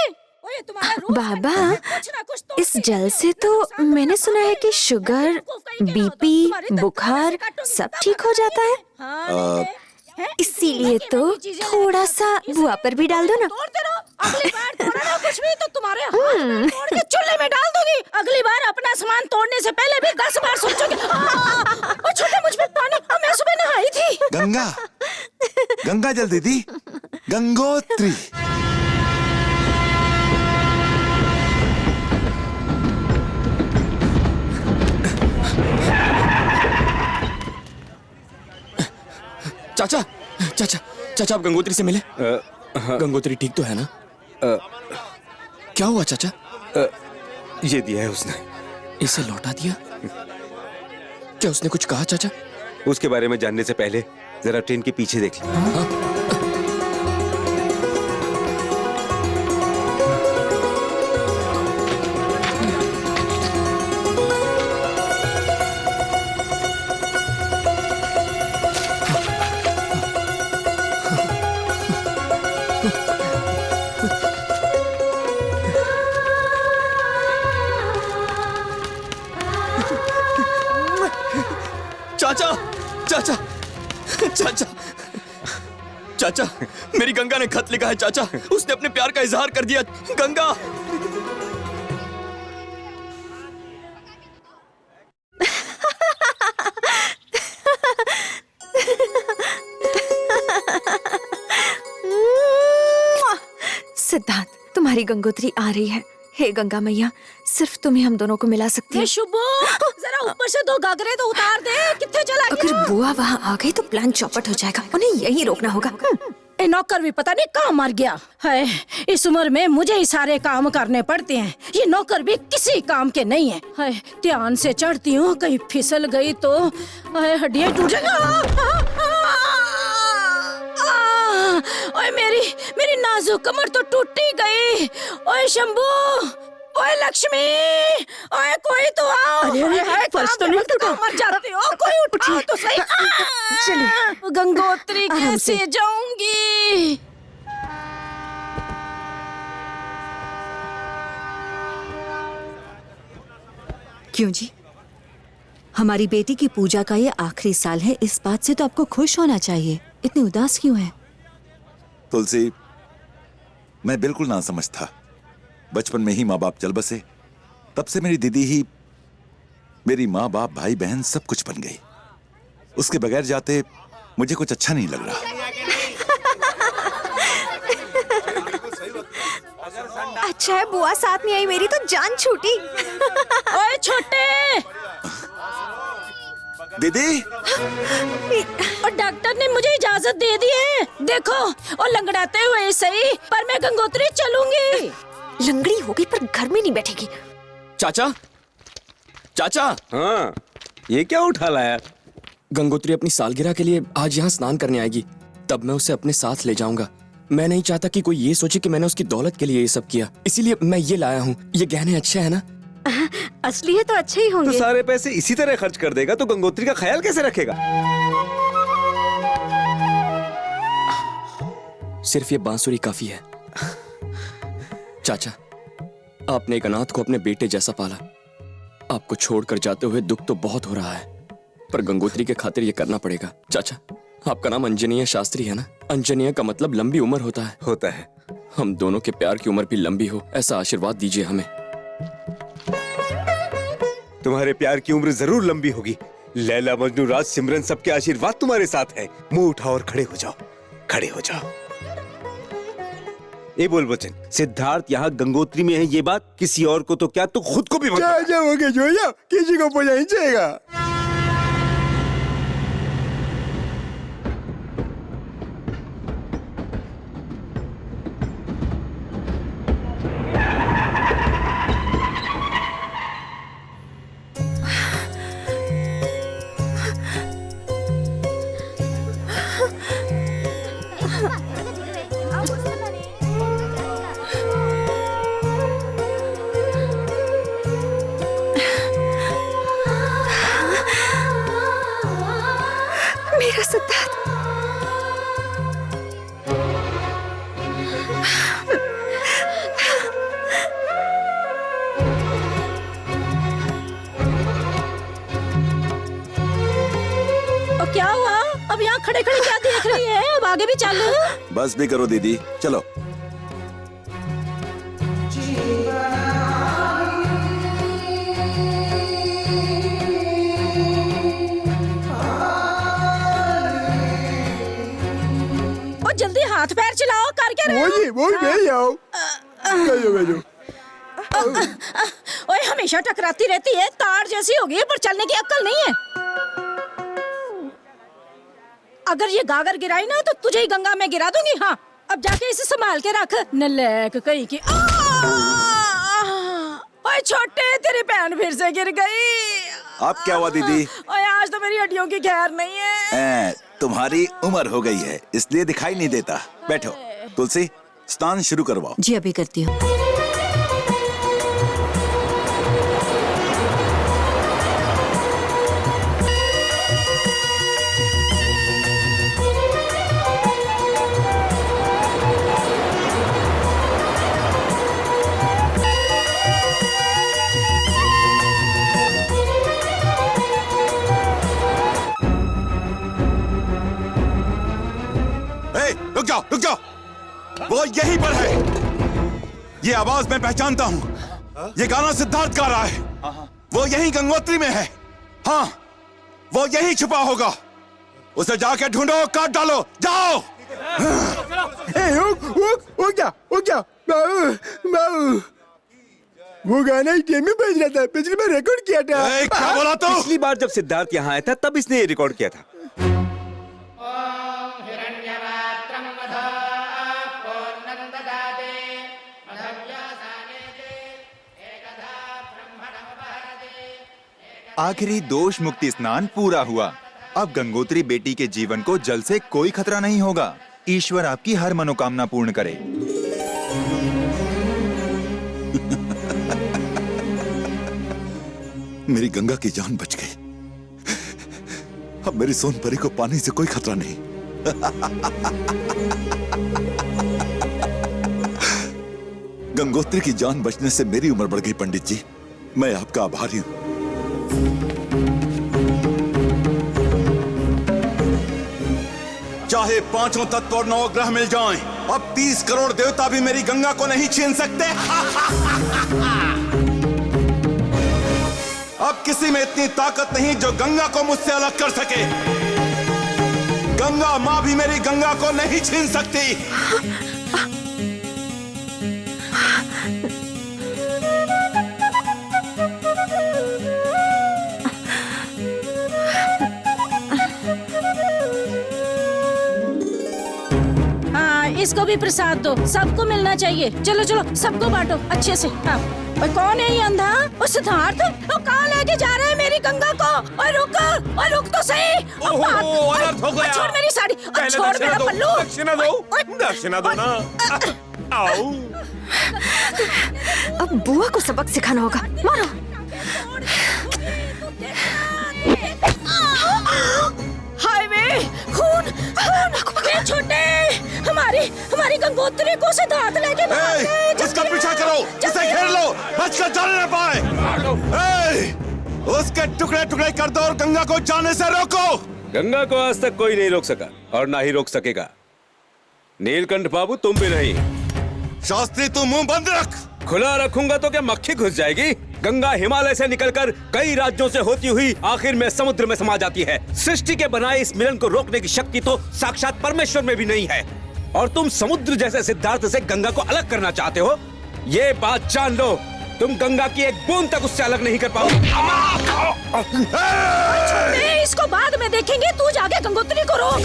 ओए तुम्हारा रूप बाबा, कुछ ना कुछ तोड़ इस जल से तो मैंने सुना है कि शुगर, बीपी, बुखार सब ठीक हो जाता है। इसीलिए तो थोड़ा सा बुआ पर भी डाल दो ना। अगली बार तोड़ा ना कुछ भी तो तुम्हारे हाथ में तोड़ के चूल्हे में डाल दूंगी। अगली बार अपना सामान तोड़ने से पहले भी 10 बार सोचोगे। और छोटे, मुझ में पानी, और मैं सुबह नहाई थी। गंगा, गंगा जल दीदी, गंगोत्री। चाचा, चाचा, चाचा, आप गंगोत्री से मिले? गंगोत्री ठीक तो है ना? क्या हुआ चाचा? ये दिया है उसने। इसे लौटा दिया? क्या उसने कुछ कहा चाचा? उसके बारे में जानने से पहले जरा ट्रेन के पीछे देख लो। चाचा, चाचा, चाचा, चाचा, मेरी गंगा ने खत लिखा है चाचा। उसने अपने प्यार का इजहार कर दिया। गंगा। सिद्धार्थ, तुम्हारी गंगोत्री आ रही है। हे गंगा मैया, सिर्फ तुम्हें हम दोनों को मिला सकती है। शुभो, जरा ऊपर से 2 गागरे तो उतार दे। कितने चला गया? अगर बुआ वहाँ आ गई तो प्लान चौपट हो जाएगा। उन्हें यही रोकना होगा। ए नौकर भी पता नहीं कहाँ मर गया है। इस उम्र में मुझे ही सारे काम करने पड़ते हैं। ये नौकर भी किसी काम के नहीं है। ध्यान से चढ़ती हूँ, कहीं फिसल गई तो हड्डियाँ टूट जाएंगी। ओए मेरी नाजुक कमर तो टूटी गई। ओए शंभू, ओए लक्ष्मी, ओए कोई तो आओ। अरे फर्श तो नहीं टूटा। मर जाते हो, कोई उठाओ तो सही। चलिए। गंगोत्री कैसे जाऊंगी? क्यों जी, हमारी बेटी की पूजा का ये आखिरी साल है, इस बात से तो आपको खुश होना चाहिए। इतनी उदास क्यों है? तुलसी, मैं बिल्कुल ना समझ था। बचपन में ही माँ बाप चल बसे, तब से मेरी दीदी ही मेरी माँ बाप भाई बहन सब कुछ बन गई। उसके बगैर जाते मुझे कुछ अच्छा नहीं लग रहा। अच्छा है बुआ साथ में आई, मेरी तो जान छूटी। ओए छोटे, दीदी, और डॉक्टर ने मुझे इजाजत दे दी है। देखो, और लंगड़ाते हुए सही, पर मैं गंगोत्री चलूंगी। लंगड़ी हो गई पर घर में नहीं बैठेगी। चाचा, चाचा। हाँ, ये क्या उठा लाया? गंगोत्री अपनी सालगिरह के लिए आज यहाँ स्नान करने आएगी, तब मैं उसे अपने साथ ले जाऊंगा। मैं नहीं चाहता कि कोई ये सोचे कि मैंने उसकी दौलत के लिए ये सब किया, इसीलिए मैं ये लाया हूँ। ये गहने अच्छे हैं ना? असली है तो अच्छे ही होंगे। तो सारे पैसे इसी तरह खर्च कर देगा तो गंगोत्री का ख्याल कैसे रखेगा? सिर्फ ये बांसुरी काफी है। चाचा, आपने एक अनाथ को अपने बेटे जैसा पाला। आपको छोड़कर जाते हुए दुख तो बहुत हो रहा है, पर गंगोत्री के खातिर ये करना पड़ेगा। चाचा, आपका नाम अंजनीय शास्त्री है ना? अंजनीय का मतलब लंबी उम्र होता है। होता है। हम दोनों के प्यार की उम्र भी लंबी हो, ऐसा आशीर्वाद दीजिए हमें। तुम्हारे प्यार की उम्र जरूर लंबी होगी। लैला, मजनू, राज, सिमरन, सबके आशीर्वाद तुम्हारे साथ है। मुंह उठाओ और खड़े हो जाओ, खड़े हो जाओ। ये बोल बच्चन, सिद्धार्थ यहाँ गंगोत्री में है, ये बात किसी और को तो क्या, तो खुद को भी मत बता। जाओगे जो जाओ, किसी को पता नहीं चलेगा। मेरा सिद्धार्थ। और क्या हुआ? अब यहाँ खड़े खड़े क्या देख रही है? अब आगे भी चल। बस भी करो दीदी, चलो। जल्दी हाथ पैर चलाओ, कर क्या रहे हो? वो भेज आओ। भेजो। ओए, हमेशा टकराती रहती है, तार जैसी हो गई है, पर चलने की अक्ल नहीं है। अगर ये गागर गिराई ना तो तुझे ही गंगा में गिरा दूंगी। हाँ, अब जाके इसे संभाल के रख। नलायक कहीं की। ओए छोटे, तेरी बहन फिर से गिर गई। अब क्या हुआ दीदी? ओए, आज तो मेरी हड्डियों की खैर नहीं है। तुम्हारी उम्र हो गई है, इसलिए दिखाई नहीं देता। बैठो। तुलसी, स्नान शुरू करवाओ। जी अभी करती हूँ। रुक जाओ, वो यहीं पर है। ये आवाज मैं पहचानता हूँ। ये गाना सिद्धार्थ गा रहा है। वो यहीं गंगोत्री में है। हाँ, वो यहीं छुपा होगा। उसे जाके ढूंढो, काट डालो, जाओ। बाबू, वो गाना ही टीवी में बज रहा था, पिछली बार रिकॉर्ड किया था। क्या बोला तो? पिछली बार जब सिद्धार्थ यहाँ आया था तब इसने ये रिकॉर्ड किया था। आखिरी दोष मुक्ति स्नान पूरा हुआ। अब गंगोत्री बेटी के जीवन को जल से कोई खतरा नहीं होगा। ईश्वर आपकी हर मनोकामना पूर्ण करे। मेरी गंगा की जान बच गई। अब मेरी सोनपरी को पानी से कोई खतरा नहीं। गंगोत्री की जान बचने से मेरी उम्र बढ़ गई। पंडित जी, मैं आपका आभारी हूं। चाहे 5 तत्व और 9 ग्रह मिल जाएं, अब 30 करोड़ देवता भी मेरी गंगा को नहीं छीन सकते। अब किसी में इतनी ताकत नहीं जो गंगा को मुझसे अलग कर सके। गंगा माँ भी मेरी गंगा को नहीं छीन सकती। इसको भी प्रसाद दो, सबको मिलना चाहिए। चलो चलो सबको बांटो अच्छे से। हाँ। और कौन है ये अंधा? वो सिद्धार्थ। वो कहाँ लेके जा रहा है मेरी गंगा को? और रुक तो सही। अनर्थ हो गया। छोड़ मेरी साड़ी, छोड़ मेरा पल्लू। दक्षिणा दो, दक्षिणा दो ना। आओ। अब बुआ को सबक सिखाना होगा। मारो। हाय वे, खून छोटे, हमारी गंगोत्री को सिद्धार्थ लेके भाग गए। उसका पीछा करो, उसे घेर लो, बचकर जाने न पाए। उसके टुकड़े टुकड़े कर दो और गंगा को जाने से रोको। गंगा को आज तक कोई नहीं रोक सका और ना ही रोक सकेगा। नीलकंठ बाबू तुम भी नहीं। शास्त्री तू मुंह बंद रख। खुला रखूंगा तो क्या मक्खी घुस जाएगी? गंगा हिमालय से निकलकर कई राज्यों से होती हुई आखिर में समुद्र में समा जाती है। सृष्टि के बनाए इस मिलन को रोकने की शक्ति तो साक्षात परमेश्वर में भी नहीं है। और तुम समुद्र जैसे सिद्धार्थ से गंगा को अलग करना चाहते हो। ये बात जान लो, तुम गंगा की एक बूंद तक उससे अलग नहीं कर पाओगे। इसको बाद में देखेंगे, तू जाके गंगोत्री को रोक।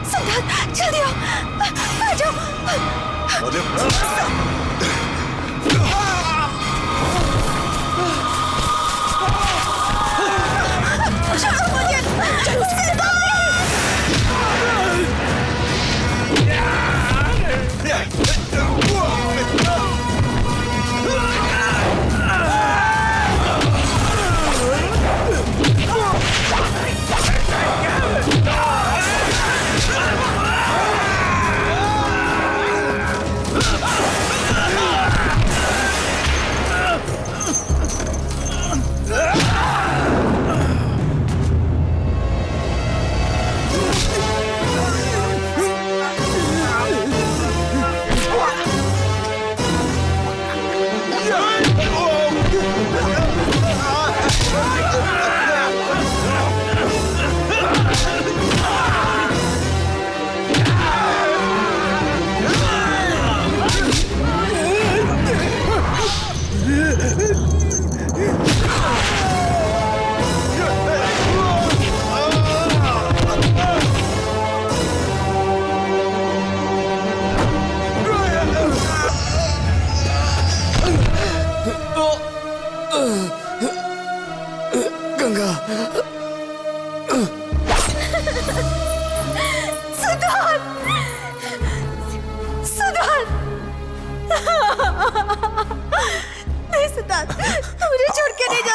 सिद्धार्थ जल्दी आओ, आ जाओ।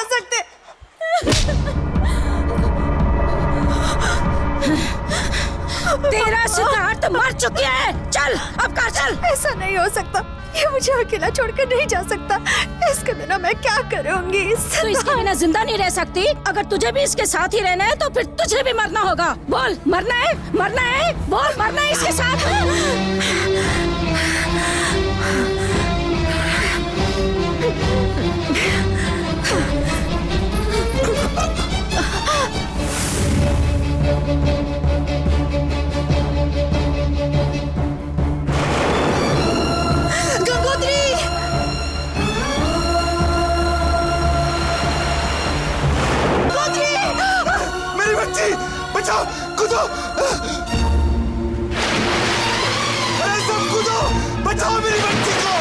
जा सकते। तेरा सिद्धार्थ मर चुकी है। चल अब कर चल। ऐसा नहीं हो सकता, ये मुझे अकेला छोड़कर नहीं जा सकता। इसके बिना मैं क्या करूंगी? तू इसके बिना जिंदा नहीं रह सकती। अगर तुझे भी इसके साथ ही रहना है तो फिर तुझे भी मरना होगा। बोल, मरना है? मरना है? बोल, मरना है इसके साथ। मेरी बच्ची बचाओ, कूदो। अरे सब कूदो, बचाओ मेरी बच्ची को।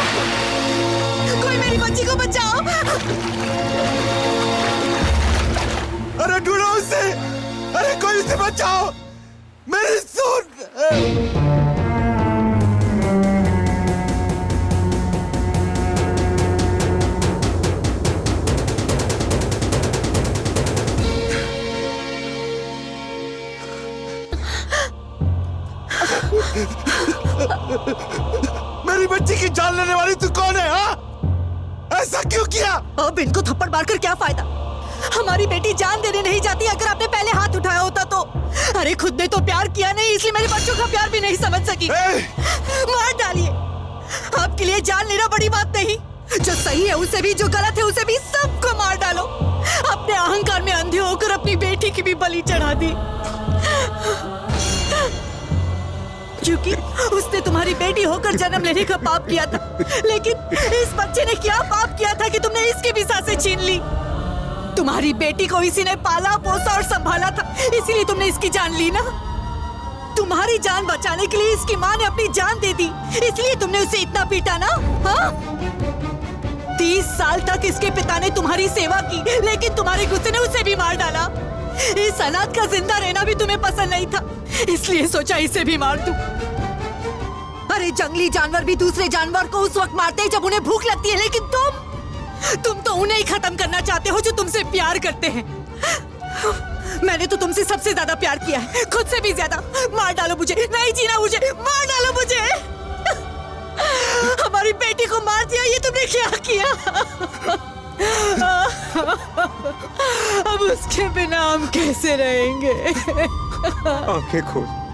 कोई मेरी बच्ची को बचाओ। अरे ढूंढो उसे, अरे कोई उसे बचाओ, मेरी सुन। मेरी बच्ची की जान लेने वाली तू कौन है? हाँ, ऐसा क्यों किया? अब इनको थप्पड़ मारकर क्या फायदा? हमारी बेटी जान देने नहीं जाती। अगर आपने पहले हाथ उठाया होता तो। अरे खुद ने तो प्यार किया नहीं, इसलिए मेरे बच्चों का प्यार भी नहीं समझ सकी। मार डालिए। आपके लिए जान लेना बड़ी बात नहीं। जो सही है उसे भी, जो गलत है उसे भी, सबको मार डालो। अपने अहंकार में अंधे होकर अपनी बेटी की भी बलि चढ़ा दी। क्योंकि उसने तुम्हारी बेटी होकर जन्म लेने का पाप किया था, लेकिन इस बच्चे ने क्या पाप किया था कि तुमने इसकी भी सांसें छीन ली? तुम्हारी बेटी को इसी ने पाला पोसा और संभाला था, इसीलिए तुमने इसकी जान ली ना। तुम्हारी जान बचाने के लिए इसकी माँ ने अपनी जान दे दी, इसलिए तुमने उसे इतना पीटा ना। हाँ? 30 साल तक इसके पिता ने तुम्हारी सेवा की, लेकिन तुम्हारे गुस्से ने उसे भी मार डाला। इस अनाथ का जिंदा रहना भी तुम्हें पसंद नहीं था, इसलिए सोचा इसे भी मार दूं। अरे जंगली जानवर भी दूसरे जानवर को उस वक्त मारते हैं जब उन्हें भूख लगती है, लेकिन तुम तो उन्हें ही खत्म करना चाहते हो जो तुमसे प्यार करते हैं। मैंने तो तुमसे सबसे ज्यादा प्यार किया है, खुद से भी ज्यादा। मार डालो मुझे, नहीं जीना मुझे, मार डालो मुझे। हमारी बेटी को मार दिया, ये तुमने क्या किया? अब उसके बिना हम कैसे रहेंगे?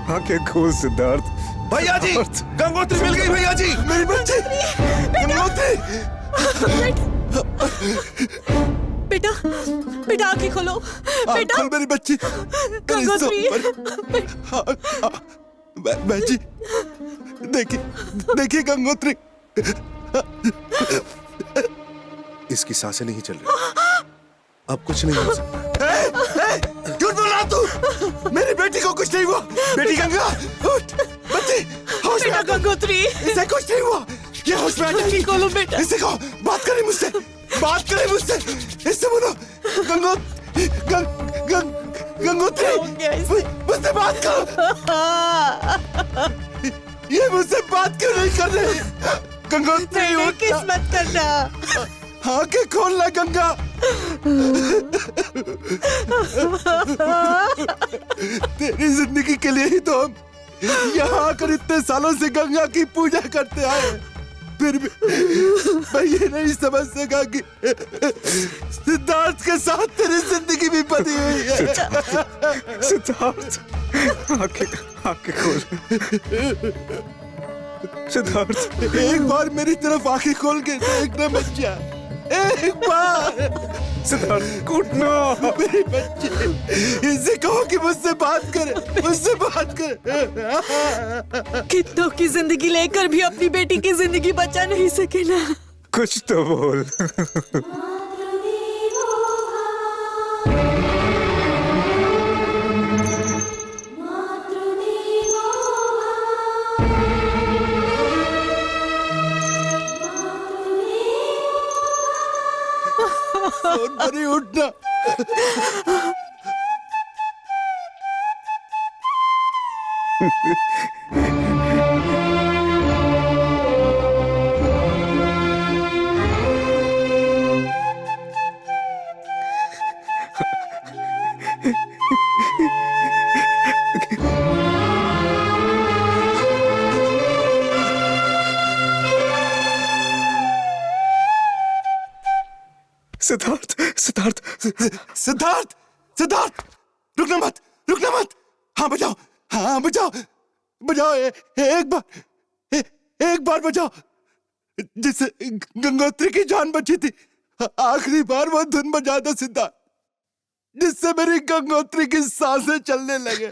आंखें खोल सिद्धार्थ। भैया जी, गंगोत्री मिल गई। भैया जी, मेरी बच्ची गंगोत्री। बेटा, बेटा आंखें खोलो। बेटा, खोल मेरी बच्ची। गंगोत्री। बच्ची, देखिए गंगोत्री। इसकी सांसें नहीं चल रही, अब कुछ नहीं हो सकता। झूठ बोल रहा तू। मेरी बेटी को कुछ नहीं हुआ। बेटी गंगा, उठ। बच्ची, होश में आ जा। गंगोत्री, इसे कुछ नहीं हुआ। ये होश में आ जाएगी। खोलो बेटा। इसे कहो, बात करे मुझसे, बात करे मुझसे। इससे बोलो, गंगोत्री, मुझसे बात करो। ये मुझसे बात क्यों नहीं कर रही? गंगोत्री, किस मत करना। आंखें खोलना गंगा। तेरी जिंदगी के लिए ही तो हम यहाँ आकर इतने सालों से गंगा की पूजा करते आए। फिर भी मैं ये नहीं समझ सका कि सिद्धार्थ के साथ तेरी जिंदगी भी बनी हुई है। सिद्धार्थ, आंखें खोल। सिद्धार्थ, एक बार मेरी तरफ आंखें खोल के देखना बच्चा, एक बार। सिद्धार्थ, उठना। मेरी बच्ची, इसे कहो कि मुझसे बात करे, मुझसे बात करे। कितनों की जिंदगी लेकर भी अपनी बेटी की जिंदगी बचा नहीं सके ना। कुछ तो बोल। सोनपरी, उठना। सिद्धार्थ सिद्धार्थ सिद्धार्थ सिद्धार्थ रुकना मत, रुकना मत। हाँ बजाओ, हाँ बजाओ, बजाओ एक बार बजाओ, जिससे गंगोत्री की जान बची थी। आखिरी बार वो धुन बजा दो सिद्धार्थ, जिससे मेरी गंगोत्री की सांसें चलने लगे।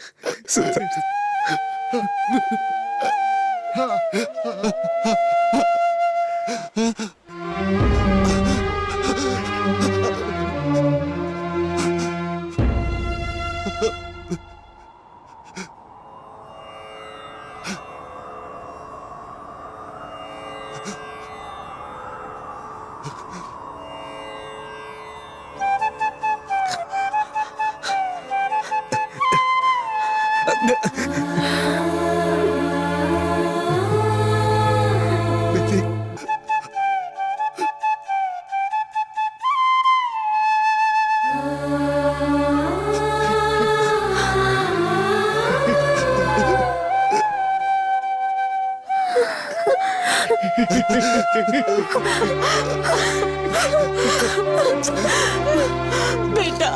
बेटा